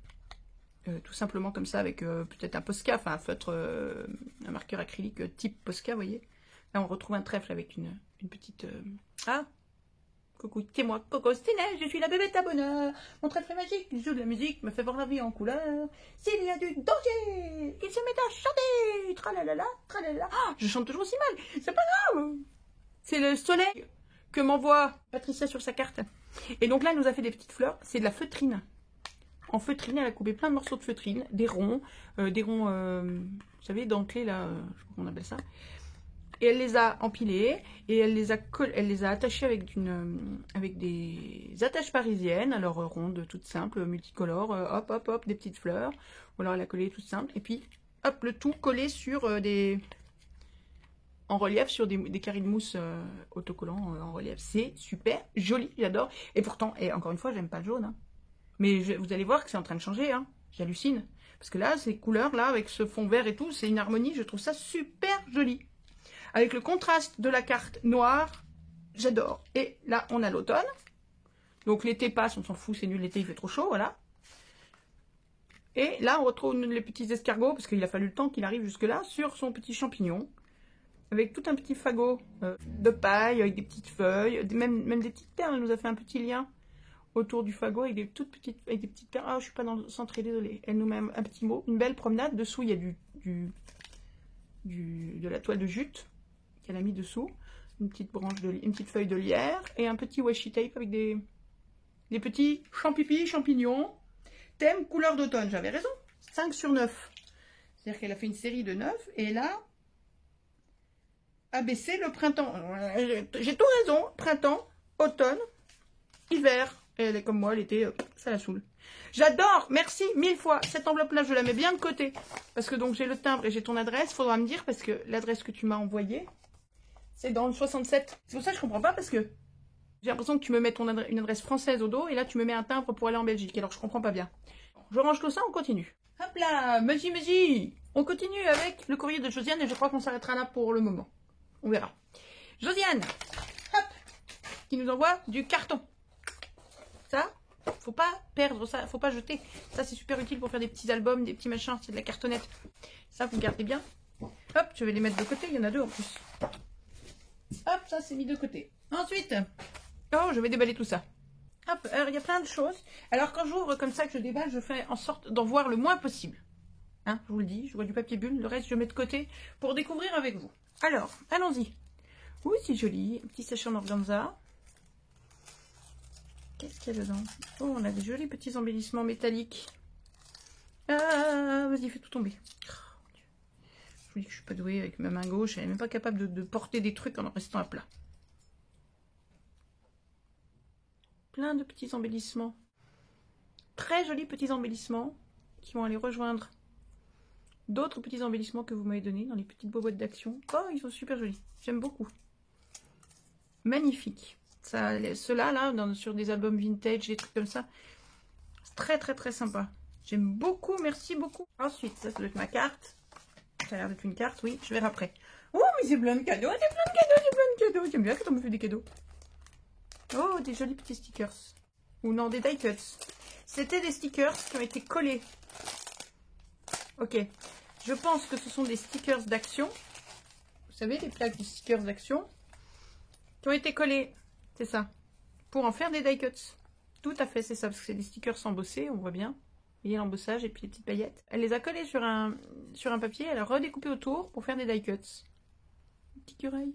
tout simplement comme ça, avec peut-être un Posca, enfin un feutre, un marqueur acrylique type Posca, vous voyez. Là on retrouve un trèfle avec une petite... Ah, coucou, c'est moi, Coco Stinel, je suis la bébête à bonheur. Mon trèfle magique, il joue de la musique, me fait voir la vie en couleur. S'il y a du danger, il se met à chanter. Tralalala, tralalala. Ah, je chante toujours aussi mal, c'est pas grave. C'est le soleil que m'envoie Patricia sur sa carte. Et donc là, elle nous a fait des petites fleurs, c'est de la feutrine. En feutrine, elle a coupé plein de morceaux de feutrine, des ronds, vous savez, dentelés là, je sais pas comment on appelle ça. Et elle les a empilés et elle les a attachés avec des attaches parisiennes, alors rondes, toutes simples, multicolores, hop, hop, hop, des petites fleurs. Ou alors elle a collé toutes simples. Et puis, hop, le tout collé sur en relief, sur des carrés de mousse autocollants en relief. C'est super joli, j'adore. Et pourtant, et encore une fois, j'aime pas le jaune. Hein. Mais vous allez voir que c'est en train de changer, hein. J'hallucine. Parce que là, ces couleurs-là, avec ce fond vert et tout, c'est une harmonie, je trouve ça super joli. Avec le contraste de la carte noire, j'adore. Et là, on a l'automne. Donc l'été passe, on s'en fout, c'est nul, l'été il fait trop chaud, voilà. Et là, on retrouve les petits escargots, parce qu'il a fallu le temps qu'il arrive jusque-là, sur son petit champignon. Avec tout un petit fagot de paille, avec des petites feuilles, même des petites perles. Elle nous a fait un petit lien autour du fagot avec des toutes petites, avec des petites perles. Ah, je suis pas dans le centre, désolée. Elle nous met un petit mot, une belle promenade. Dessous, il y a de la toile de jute qu'elle a mis dessous, une petite feuille de lierre et un petit washi tape avec des petits champignons. Thème couleur d'automne, j'avais raison. 5 sur 9. C'est-à-dire qu'elle a fait une série de 9 et là, ABC le printemps. J'ai tout raison. Printemps, automne, hiver. Et elle est comme moi, l'été, ça la saoule. J'adore, merci 1000 fois. Cette enveloppe-là, je la mets bien de côté. Parce que donc j'ai le timbre et j'ai ton adresse. Faudra me dire parce que l'adresse que tu m'as envoyée, c'est dans le 67. C'est pour ça que je comprends pas parce que j'ai l'impression que tu me mets une adresse française au dos et là tu me mets un timbre pour aller en Belgique. Alors je comprends pas bien. Je range tout ça, on continue. Hop là, magie. On continue avec le courrier de Josiane et je crois qu'on s'arrêtera là pour le moment. On verra. Josiane, hop, qui nous envoie du carton. Ça, faut pas perdre ça, faut pas jeter. Ça c'est super utile pour faire des petits albums, des petits machins, c'est de la cartonnette. Ça vous gardez bien. Hop, je vais les mettre de côté, il y en a 2 en plus. Hop, ça c'est mis de côté. Ensuite, oh, je vais déballer tout ça. Hop, alors il y a plein de choses. Alors quand j'ouvre comme ça, que je déballe, je fais en sorte d'en voir le moins possible. Hein, je vous le dis, je vois du papier bulle, le reste je mets de côté pour découvrir avec vous. Alors, allons-y. Oui, c'est joli, un petit sachet en organza. Qu'est-ce qu'il y a dedans? Oh, on a des jolis petits embellissements métalliques. Ah, vas-y, fais tout tomber. Je vous dis que je suis pas douée avec ma main gauche, elle n'est même pas capable de porter des trucs en restant à plat. Plein de petits embellissements. Très jolis petits embellissements qui vont aller rejoindre d'autres petits embellissements que vous m'avez donnés dans les petites boîtes d'Action. Oh, ils sont super jolis. J'aime beaucoup. Magnifique. Ceux-là, là, sur des albums vintage, des trucs comme ça, c'est très très très sympa. J'aime beaucoup, merci beaucoup. Ensuite, ça doit être ma carte. Ça a l'air d'être une carte, oui, je verrai après. Oh, mais c'est plein de cadeaux, c'est plein de cadeaux, c'est plein de cadeaux. J'aime bien quand on me fait des cadeaux. Oh, des jolis petits stickers. Ou non, des die cuts. C'était des stickers qui ont été collés. Ok. Je pense que ce sont des stickers d'Action. Vous savez, les plaques de stickers d'Action qui ont été collés. C'est ça. Pour en faire des die cuts. Tout à fait, c'est ça. Parce que c'est des stickers embossés, on voit bien. Vous voyez l'embossage et puis les petites paillettes. Elle les a collés sur un papier. Elle a redécoupé autour pour faire des die cuts. Petit cureil.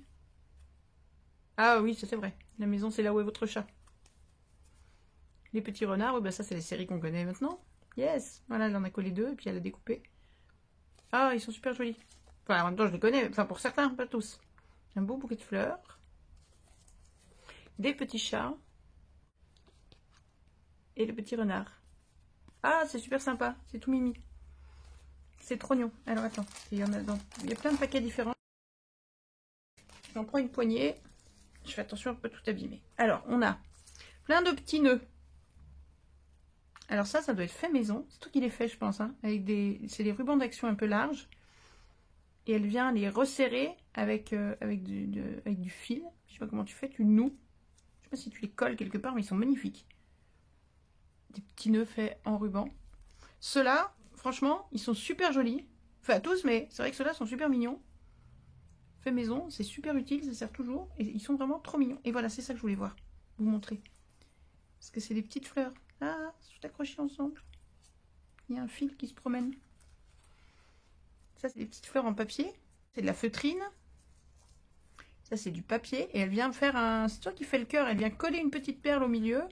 Ah oui, ça c'est vrai. La maison, c'est là où est votre chat. Les petits renards, oui, bah ça c'est les séries qu'on connaît maintenant. Yes. Voilà, elle en a collé 2 et puis elle a découpé. Ah, ils sont super jolis. Enfin, en même temps, je les connais. Enfin, pour certains, pas tous. Un beau bouquet de fleurs. des petits chats et le petit renard. Ah, c'est super sympa, c'est tout mimi. C'est trop mignon. Alors attends, il y a plein de paquets différents. J'en prends une poignée. Je fais attention à ne pas tout abîmer. Alors, on a plein de petits nœuds. Alors ça doit être fait maison. C'est toi qui les fait, je pense. Hein, avec c'est des rubans d'action un peu larges. Et elle vient les resserrer avec du fil. Je sais pas comment tu fais, tu noues. Je sais pas si tu les colles quelque part, mais ils sont magnifiques. Des petits nœuds faits en ruban. Ceux-là, franchement, ils sont super jolis. Enfin, tous, mais c'est vrai que ceux-là sont super mignons. Fait maison, c'est super utile, ça sert toujours. Et ils sont vraiment trop mignons. Et voilà, c'est ça que je voulais vous montrer. Parce que c'est des petites fleurs. Ah, c'est tout accroché ensemble. Il y a un fil qui se promène. Ça, c'est des petites fleurs en papier. C'est de la feutrine. Ça, c'est du papier. Et elle vient faire un... C'est toi qui fais le cœur. Elle vient coller une petite perle au milieu.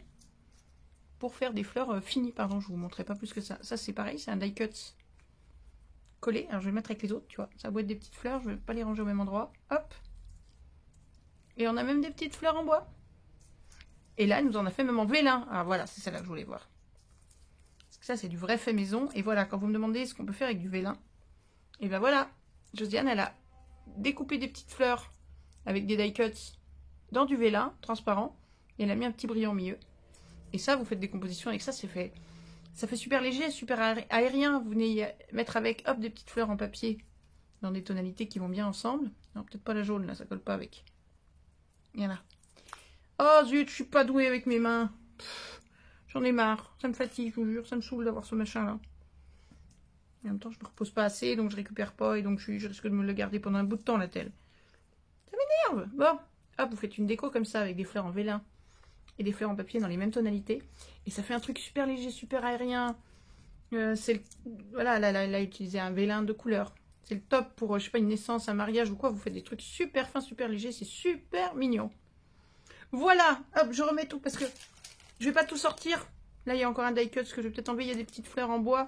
Pour faire des fleurs finies. Pardon, je vous montrerai pas plus que ça. Ça, c'est pareil. C'est un die cut collé. Alors, je vais le mettre avec les autres, tu vois. Ça doit être des petites fleurs. Je vais pas les ranger au même endroit. Hop. Et on a même des petites fleurs en bois. Et là, elle nous en a fait même en vélin. Ah, voilà, c'est celle-là que je voulais voir. Parce que ça, c'est du vrai fait maison. Et voilà, quand vous me demandez ce qu'on peut faire avec du vélin, et ben voilà, Josiane, elle a découpé des petites fleurs avec des die cuts dans du vélin transparent. Et elle a mis un petit brillant au milieu. Et ça, vous faites des compositions avec ça, c'est fait. Ça fait super léger, super aérien. Vous venez mettre avec, hop, des petites fleurs en papier dans des tonalités qui vont bien ensemble. Non, peut-être pas la jaune, là, ça colle pas avec. Voilà. Oh zut, je suis pas douée avec mes mains. J'en ai marre. Ça me fatigue, je vous jure. Ça me saoule d'avoir ce machin-là. En même temps, je ne me repose pas assez, donc je récupère pas. Et donc, je risque de me le garder pendant un bout de temps, la telle. Ça m'énerve. Bon. Hop, vous faites une déco comme ça, avec des fleurs en vélin et des fleurs en papier dans les mêmes tonalités. Et ça fait un truc super léger, super aérien. Voilà, là, elle a utilisé un vélin de couleur. C'est le top pour, je sais pas, une naissance, un mariage ou quoi. Vous faites des trucs super fins, super légers. C'est super mignon. Voilà, hop, je remets tout parce que je vais pas tout sortir. Là, il y a encore un die cut que je vais peut-être enlever. Il y a des petites fleurs en bois.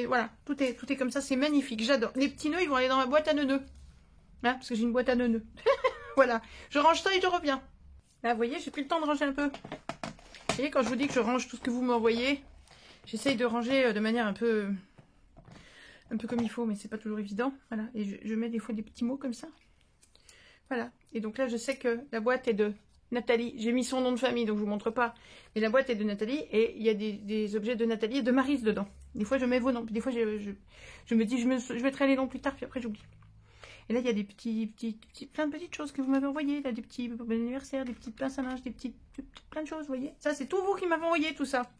Voilà, tout est comme ça. C'est magnifique, j'adore. Les petits nœuds, ils vont aller dans ma boîte à nœuds. Hein, parce que j'ai une boîte à nœuds. Voilà, je range ça et je reviens. Là, vous voyez, j'ai pris le temps de ranger un peu. Vous voyez, quand je vous dis que je range tout ce que vous m'envoyez, j'essaye de ranger de manière un peu comme il faut, mais c'est pas toujours évident. Voilà, et je mets des fois des petits mots comme ça. Voilà, et donc là, je sais que la boîte est de Nathalie. J'ai mis son nom de famille, donc je vous montre pas. Mais la boîte est de Nathalie, et il y a des objets de Nathalie et de Maryse dedans. Des fois, je mets vos noms, puis des fois, je me dis, je mettrai les noms plus tard, puis après, j'oublie. Et là, il y a des plein de petites choses que vous m'avez envoyées, là, des petits anniversaires, des petites pinces à linge, plein de choses, vous voyez. Ça, c'est tout vous qui m'avez envoyé tout ça.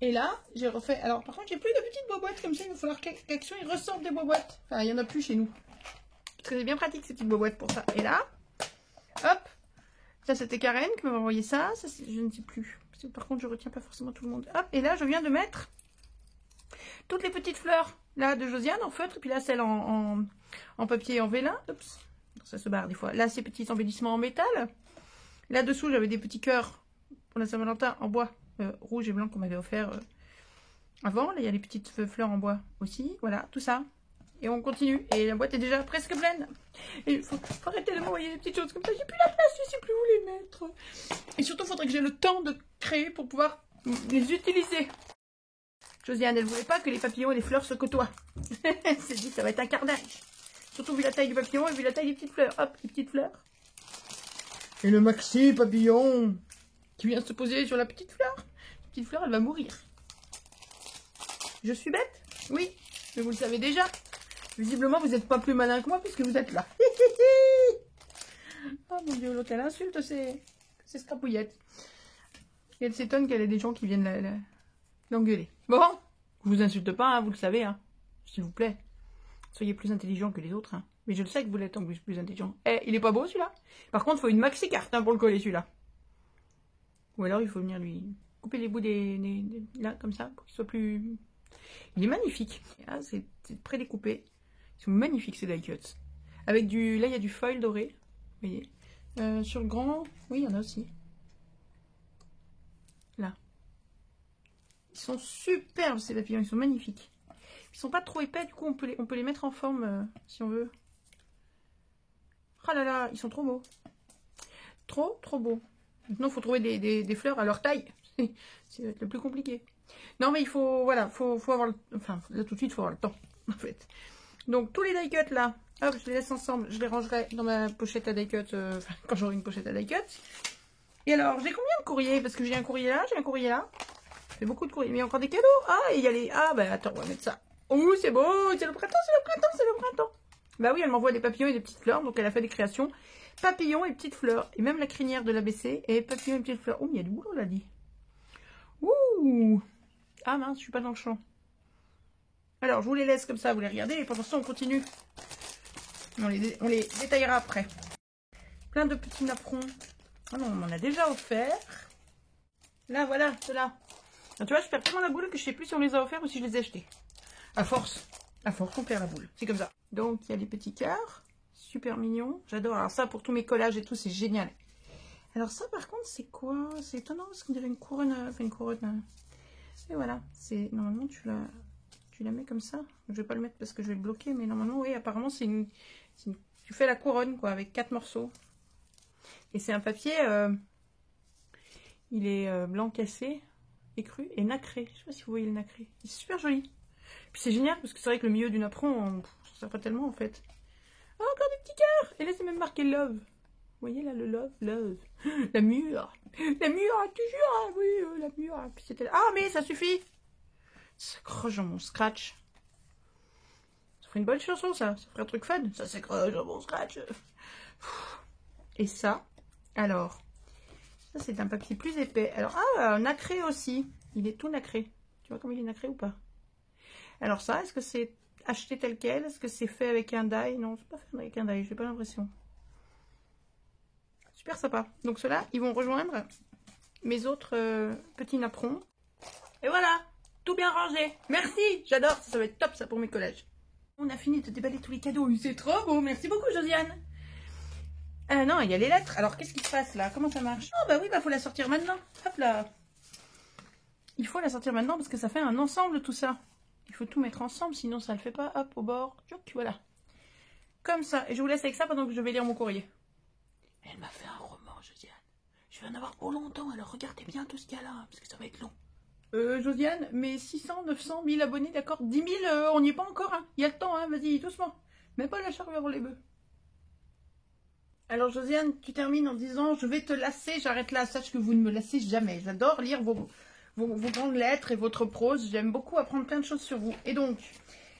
Et là, j'ai refait... Alors, par contre, j'ai plus de petites boîtes comme ça. Il va falloir qu'Action, ils ressortent des boîtes. Enfin, il n'y en a plus chez nous. C'est bien pratique, ces petites boîtes pour ça. Et là, hop. Ça, c'était Karen qui m'avait envoyé ça. Ça, je ne sais plus. Parce que, par contre, je retiens pas forcément tout le monde. Hop. Et là, je viens de mettre toutes les petites fleurs, là, de Josiane en feutre. Et puis là, celle en papier en vélin. Oups. Ça se barre des fois. Là, ces petits embellissements en métal. Là-dessous, j'avais des petits cœurs pour la Saint-Valentin en bois. Rouge et blanc qu'on m'avait offert avant. Là, il y a les petites fleurs en bois aussi. Voilà, tout ça. Et on continue. Et la boîte est déjà presque pleine. Et il faut arrêter de m'envoyer des petites choses comme ça. J'ai plus la place, je sais plus où les mettre. Et surtout, il faudrait que j'ai le temps de créer pour pouvoir les utiliser. Josiane, elle ne voulait pas que les papillons et les fleurs se côtoient. Elle s'est dit, ça va être un carnage. Surtout vu la taille du papillon et vu la taille des petites fleurs. Hop, les petites fleurs. Et le maxi papillon qui vient se poser sur la petite fleur. La petite fleur, elle va mourir. Je suis bête? Oui, mais vous le savez déjà. Visiblement, vous n'êtes pas plus malin que moi puisque vous êtes là. Oh mon Dieu, l'autre, elle insulte ces scrapouillettes. Et elle s'étonne qu'elle ait des gens qui viennent l'engueuler. Bon, je vous insulte pas, hein, vous le savez. Hein. S'il vous plaît. Soyez plus intelligents que les autres. Hein. Mais je le sais que vous l'êtes en plus intelligent. Eh, il est pas beau celui-là? Par contre, il faut une maxi carte pour le coller celui-là. Ou alors, il faut venir lui couper les bouts là, comme ça, pour qu'il soit plus... Il est magnifique. Ah, c'est prédécoupé. Ils sont magnifiques ces die cuts. Avec du... Là, il y a du foil doré. Vous voyez. Sur le grand... Oui, il y en a aussi. Là. Ils sont superbes ces papillons. Ils sont magnifiques. Ils sont pas trop épais. Du coup, on peut les mettre en forme si on veut. Oh là là, ils sont trop beaux. Trop, trop beaux. Maintenant, il faut trouver des fleurs à leur taille. C'est le plus compliqué. Non, mais il faut, voilà, faut avoir le... Enfin, là, tout de suite, il faut avoir le temps, en fait. Donc, tous les die cuts, là, hop, je les laisse ensemble. Je les rangerai dans ma pochette à die cut, quand j'aurai une pochette à die cut. Et alors, j'ai combien de courriers? Parce que j'ai un courrier là, j'ai un courrier là. J'ai beaucoup de courriers. Mais il y a encore des cadeaux. Ah, et il y a les... Ah, bah, attends, on va mettre ça. Oh, c'est beau, c'est le printemps, c'est le printemps, c'est le printemps. Bah oui, elle m'envoie des papillons et des petites fleurs, donc elle a fait des créations. Papillons et petites fleurs. Et même la crinière de l'ABC et papillons et petites fleurs. Oh, il y a du boulot, là, dit. Ouh. Ah mince, je suis pas dans le champ. Alors, je vous les laisse comme ça, vous les regardez. Et pendant ce temps, on continue. On les détaillera après. Plein de petits napperons. Oh non, on m'en a déjà offert. Là, voilà, ceux-là. Tu vois, je perds tellement la boule que je sais plus si on les a offerts ou si je les ai achetés. À force, on perd la boule. C'est comme ça. Donc, il y a les petits cœurs. Super mignon. J'adore. Alors ça, pour tous mes collages et tout, c'est génial. Alors ça, par contre, c'est quoi? C'est étonnant parce qu'on dirait une couronne. Enfin, une couronne. Et voilà. C'est normalement, tu la mets comme ça. Je vais pas le mettre parce que je vais le bloquer. Mais normalement, oui, apparemment, tu fais la couronne, quoi, avec 4 morceaux. Et c'est un papier... il est blanc cassé, écru et nacré. Je sais pas si vous voyez le nacré. C'est super joli. Puis c'est génial parce que c'est vrai que le milieu du napperon, on s'en sert pas tellement en fait. Oh, encore des petits cœurs. Et là, c'est même marqué love. Vous voyez là, le love, love. La mûre. La mûre, toujours. Ah, oui, la mûre. Puis c'était... Ah, mais ça suffit. Ça croche dans mon scratch. Ça ferait une bonne chanson, ça. Ça ferait un truc fun. Ça s'accroche dans mon scratch. Et ça, alors... Ça, c'est un papier plus épais. Alors, ah, nacré aussi. Il est tout nacré. Tu vois comme il est nacré ou pas? Alors ça, est-ce que c'est acheté tel quel? Est-ce que c'est fait avec un die? Non, c'est pas fait avec un die, j'ai pas l'impression. Super sympa. Donc ceux-là, ils vont rejoindre mes autres petits napperons. Et voilà, tout bien rangé. Merci, j'adore, ça va être top ça pour mes collages. On a fini de déballer tous les cadeaux. C'est trop beau, merci beaucoup Josiane. Non, il y a les lettres. Alors, qu'est-ce qui se passe là? Comment ça marche? Oh, bah oui, bah faut la sortir maintenant. Hop là. Il faut la sortir maintenant parce que ça fait un ensemble tout ça. Il faut tout mettre ensemble, sinon ça le fait pas. Hop, au bord. Voilà. Comme ça. Et je vous laisse avec ça pendant que je vais lire mon courrier. Elle m'a fait un roman, Josiane. Je vais en avoir pour longtemps, alors regardez bien tout ce qu'il y a là, parce que ça va être long. Josiane, mes 600, 900, 1000 abonnés, d'accord? 10 000, on n'y est pas encore, hein. Il y a le temps, hein. Vas-y, doucement. Mets pas la charrue avant les bœufs. Alors Josiane, tu termines en disant « Je vais te lasser, j'arrête là. » Sache que vous ne me lassez jamais. J'adore lire vos grandes lettres et votre prose. J'aime beaucoup apprendre plein de choses sur vous. Et donc,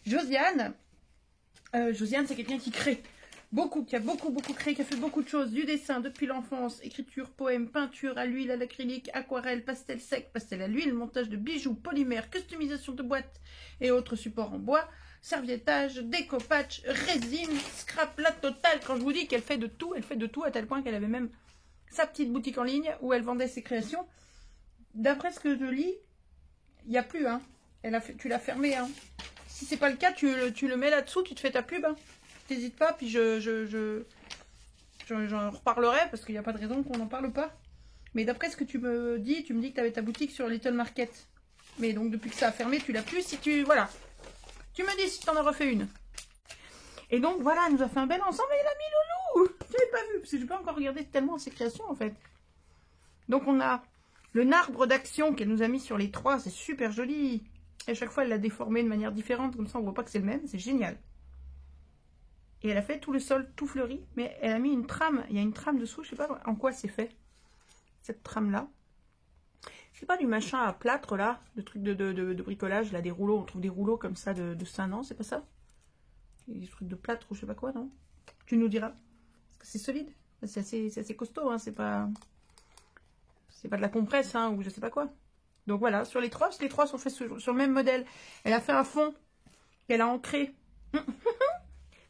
Josiane, c'est quelqu'un qui crée beaucoup, qui a beaucoup créé, qui a fait beaucoup de choses. Du dessin depuis l'enfance, écriture, poème, peinture à l'huile, à l'acrylique, aquarelle, pastel sec, pastel à l'huile, montage de bijoux, polymère, customisation de boîtes et autres supports en bois. Serviettage, découpage, résine, scrap, la totale. Quand je vous dis qu'elle fait de tout, elle fait de tout à tel point qu'elle avait même sa petite boutique en ligne où elle vendait ses créations. D'après ce que je lis, il n'y a plus, hein. Tu l'as fermé, hein. Si c'est pas le cas, tu le mets là-dessous, tu te fais ta pub, hein. T'hésites pas, puis j'en reparlerai parce qu'il n'y a pas de raison qu'on n'en parle pas. Mais d'après ce que tu me dis que tu avais ta boutique sur Little Market. Mais donc depuis que ça a fermé, tu l'as plus. Voilà. Tu me dis si tu en as refait une. Et donc voilà, elle nous a fait un bel ensemble et elle a mis Loulou. Je l'ai pas vu parce que je n'ai pas encore regardé tellement ses créations en fait. Donc on a le arbre d'action qu'elle nous a mis sur les 3. C'est super joli. Et à chaque fois, elle l'a déformé de manière différente. Comme ça, on voit pas que c'est le même. C'est génial. Et elle a fait tout le sol tout fleuri. Mais elle a mis une trame. Il y a une trame dessous. Je sais pas en quoi c'est fait. Cette trame-là. C'est pas du machin à plâtre là, le truc de bricolage, là, des rouleaux, on trouve des rouleaux comme ça de sein, non, c'est pas ça? Des trucs de plâtre ou je sais pas quoi, non? Tu nous diras. Parce que c'est solide, c'est assez costaud, hein, c'est pas de la compresse, hein, ou je sais pas quoi. Donc voilà, sur les 3, parce que les 3 sont faits sur le même modèle. Elle a fait un fond qu'elle a ancré.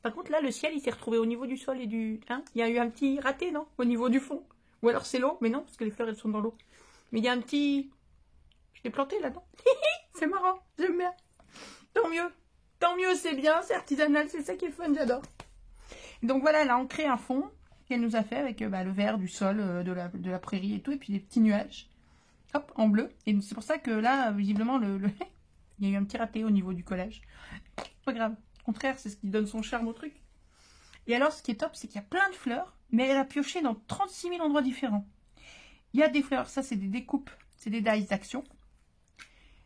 Par contre là, le ciel, il s'est retrouvé au niveau du sol et du... Hein, il y a eu un petit raté, non? Au niveau du fond. Ou alors c'est l'eau, mais non, parce que les fleurs, elles sont dans l'eau. Mais il y a un petit... Je l'ai planté là-dedans. C'est marrant, j'aime bien. Tant mieux, c'est bien, c'est artisanal, c'est ça qui est fun, j'adore. Donc voilà, elle a ancré un fond qu'elle nous a fait avec le vert du sol, de la prairie et tout, et puis des petits nuages. Hop, en bleu. Et c'est pour ça que là, visiblement, il y a eu un petit raté au niveau du collage. Pas grave. Au contraire, c'est ce qui donne son charme au truc. Et alors, ce qui est top, c'est qu'il y a plein de fleurs, mais elle a pioché dans 36 000 endroits différents. Il y a des fleurs, ça c'est des découpes, c'est des dies d'action.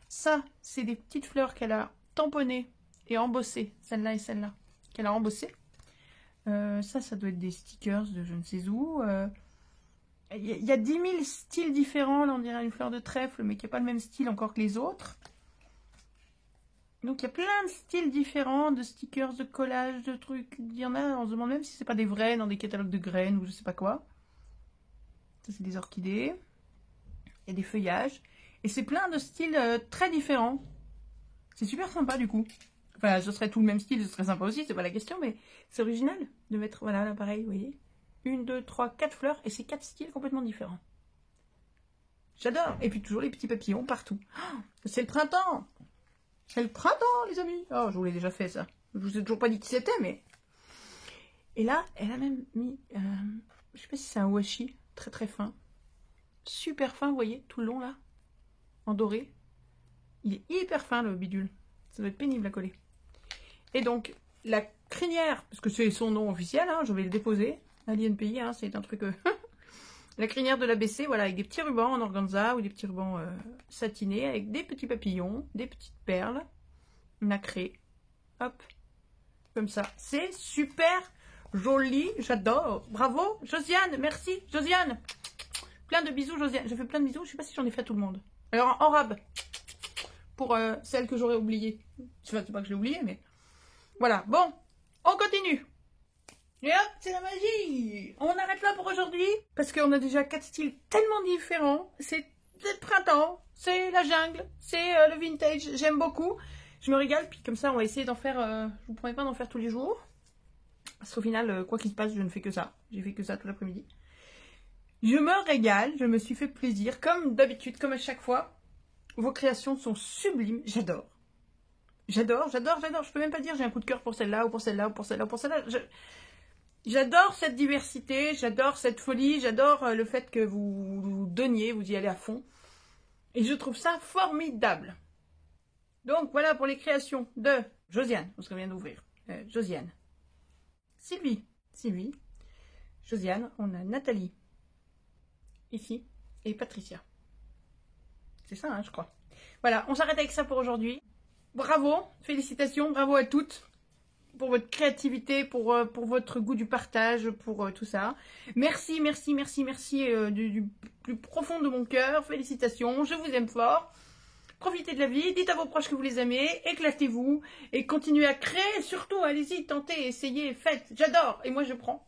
Ça, c'est des petites fleurs qu'elle a tamponnées et embossées, celle-là et celle-là, qu'elle a embossées. Ça doit être des stickers de je ne sais où. Il y a 10 000 styles différents, là on dirait une fleur de trèfle, mais qui n'a pas le même style encore que les autres. Donc il y a plein de styles différents, de stickers, de collages, de trucs. Il y en a, on se demande même si c'est pas des vrais dans des catalogues de graines ou je sais pas quoi. Ça c'est des orchidées. Il y a des feuillages. Et c'est plein de styles très différents. C'est super sympa du coup. Enfin, ce serait tout le même style, ce serait sympa aussi, c'est pas la question, mais c'est original de mettre, voilà, là pareil, vous voyez. 1, 2, 3, 4 fleurs et c'est 4 styles complètement différents. J'adore. Et puis toujours les petits papillons partout. Oh, c'est le printemps. C'est le printemps, les amis. Oh, je vous l'ai déjà fait, ça. Je vous ai toujours pas dit qui c'était, mais... Et là, elle a même mis... je sais pas si c'est un washi. Très, très fin. Super fin, vous voyez, tout le long, là. En doré. Il est hyper fin, le bidule. Ça doit être pénible à coller. Et donc, la crinière, parce que c'est son nom officiel, hein, je vais le déposer. À l'INPI, hein, c'est un truc... La crinière de l'ABC, voilà, avec des petits rubans en organza ou des petits rubans satinés, avec des petits papillons, des petites perles nacrées. Hop, comme ça. C'est super joli, j'adore. Bravo, Josiane, merci, Josiane. Plein de bisous, Josiane. Je fais plein de bisous, je sais pas si j'en ai fait à tout le monde. Alors, en rab, pour celle que j'aurais oubliée. Enfin, c'est pas que je l'ai oubliée, mais... Voilà, bon, on continue. Et hop, c'est la magie. On arrête là pour aujourd'hui. Parce qu'on a déjà 4 styles tellement différents. C'est le printemps, c'est la jungle, c'est le vintage. J'aime beaucoup. Je me régale. Puis comme ça, on va essayer d'en faire... je vous promets pas d'en faire tous les jours. Parce qu'au final, quoi qu'il se passe, je ne fais que ça. J'ai fait que ça tout l'après-midi. Je me régale. Je me suis fait plaisir. Comme d'habitude, comme à chaque fois. Vos créations sont sublimes. J'adore. J'adore, j'adore, j'adore. Je peux même pas dire j'ai un coup de cœur pour celle-là ou pour celle-là ou pour celle-là ou pour celle-là. J'adore cette diversité, j'adore cette folie, j'adore le fait que vous donniez, vous y allez à fond. Et je trouve ça formidable. Donc voilà pour les créations de Josiane, parce qu'on vient d'ouvrir. Josiane. Sylvie. Josiane, on a Nathalie. Ici. Et Patricia. C'est ça, hein, je crois. Voilà, on s'arrête avec ça pour aujourd'hui. Bravo, félicitations, bravo à toutes. Pour votre créativité, pour votre goût du partage, pour tout ça. Merci, merci, merci, merci du plus profond de mon cœur. Félicitations, je vous aime fort. Profitez de la vie, dites à vos proches que vous les aimez, éclatez-vous et continuez à créer. Surtout, allez-y, tentez, essayez, faites. J'adore et moi je prends.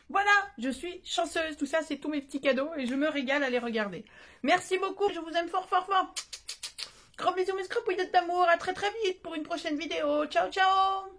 Voilà, je suis chanceuse. Tout ça, c'est tous mes petits cadeaux et je me régale à les regarder. Merci beaucoup, je vous aime fort, fort, fort. Gros bisous mes scrapouillettes d'amour, à très très vite pour une prochaine vidéo. Ciao, ciao.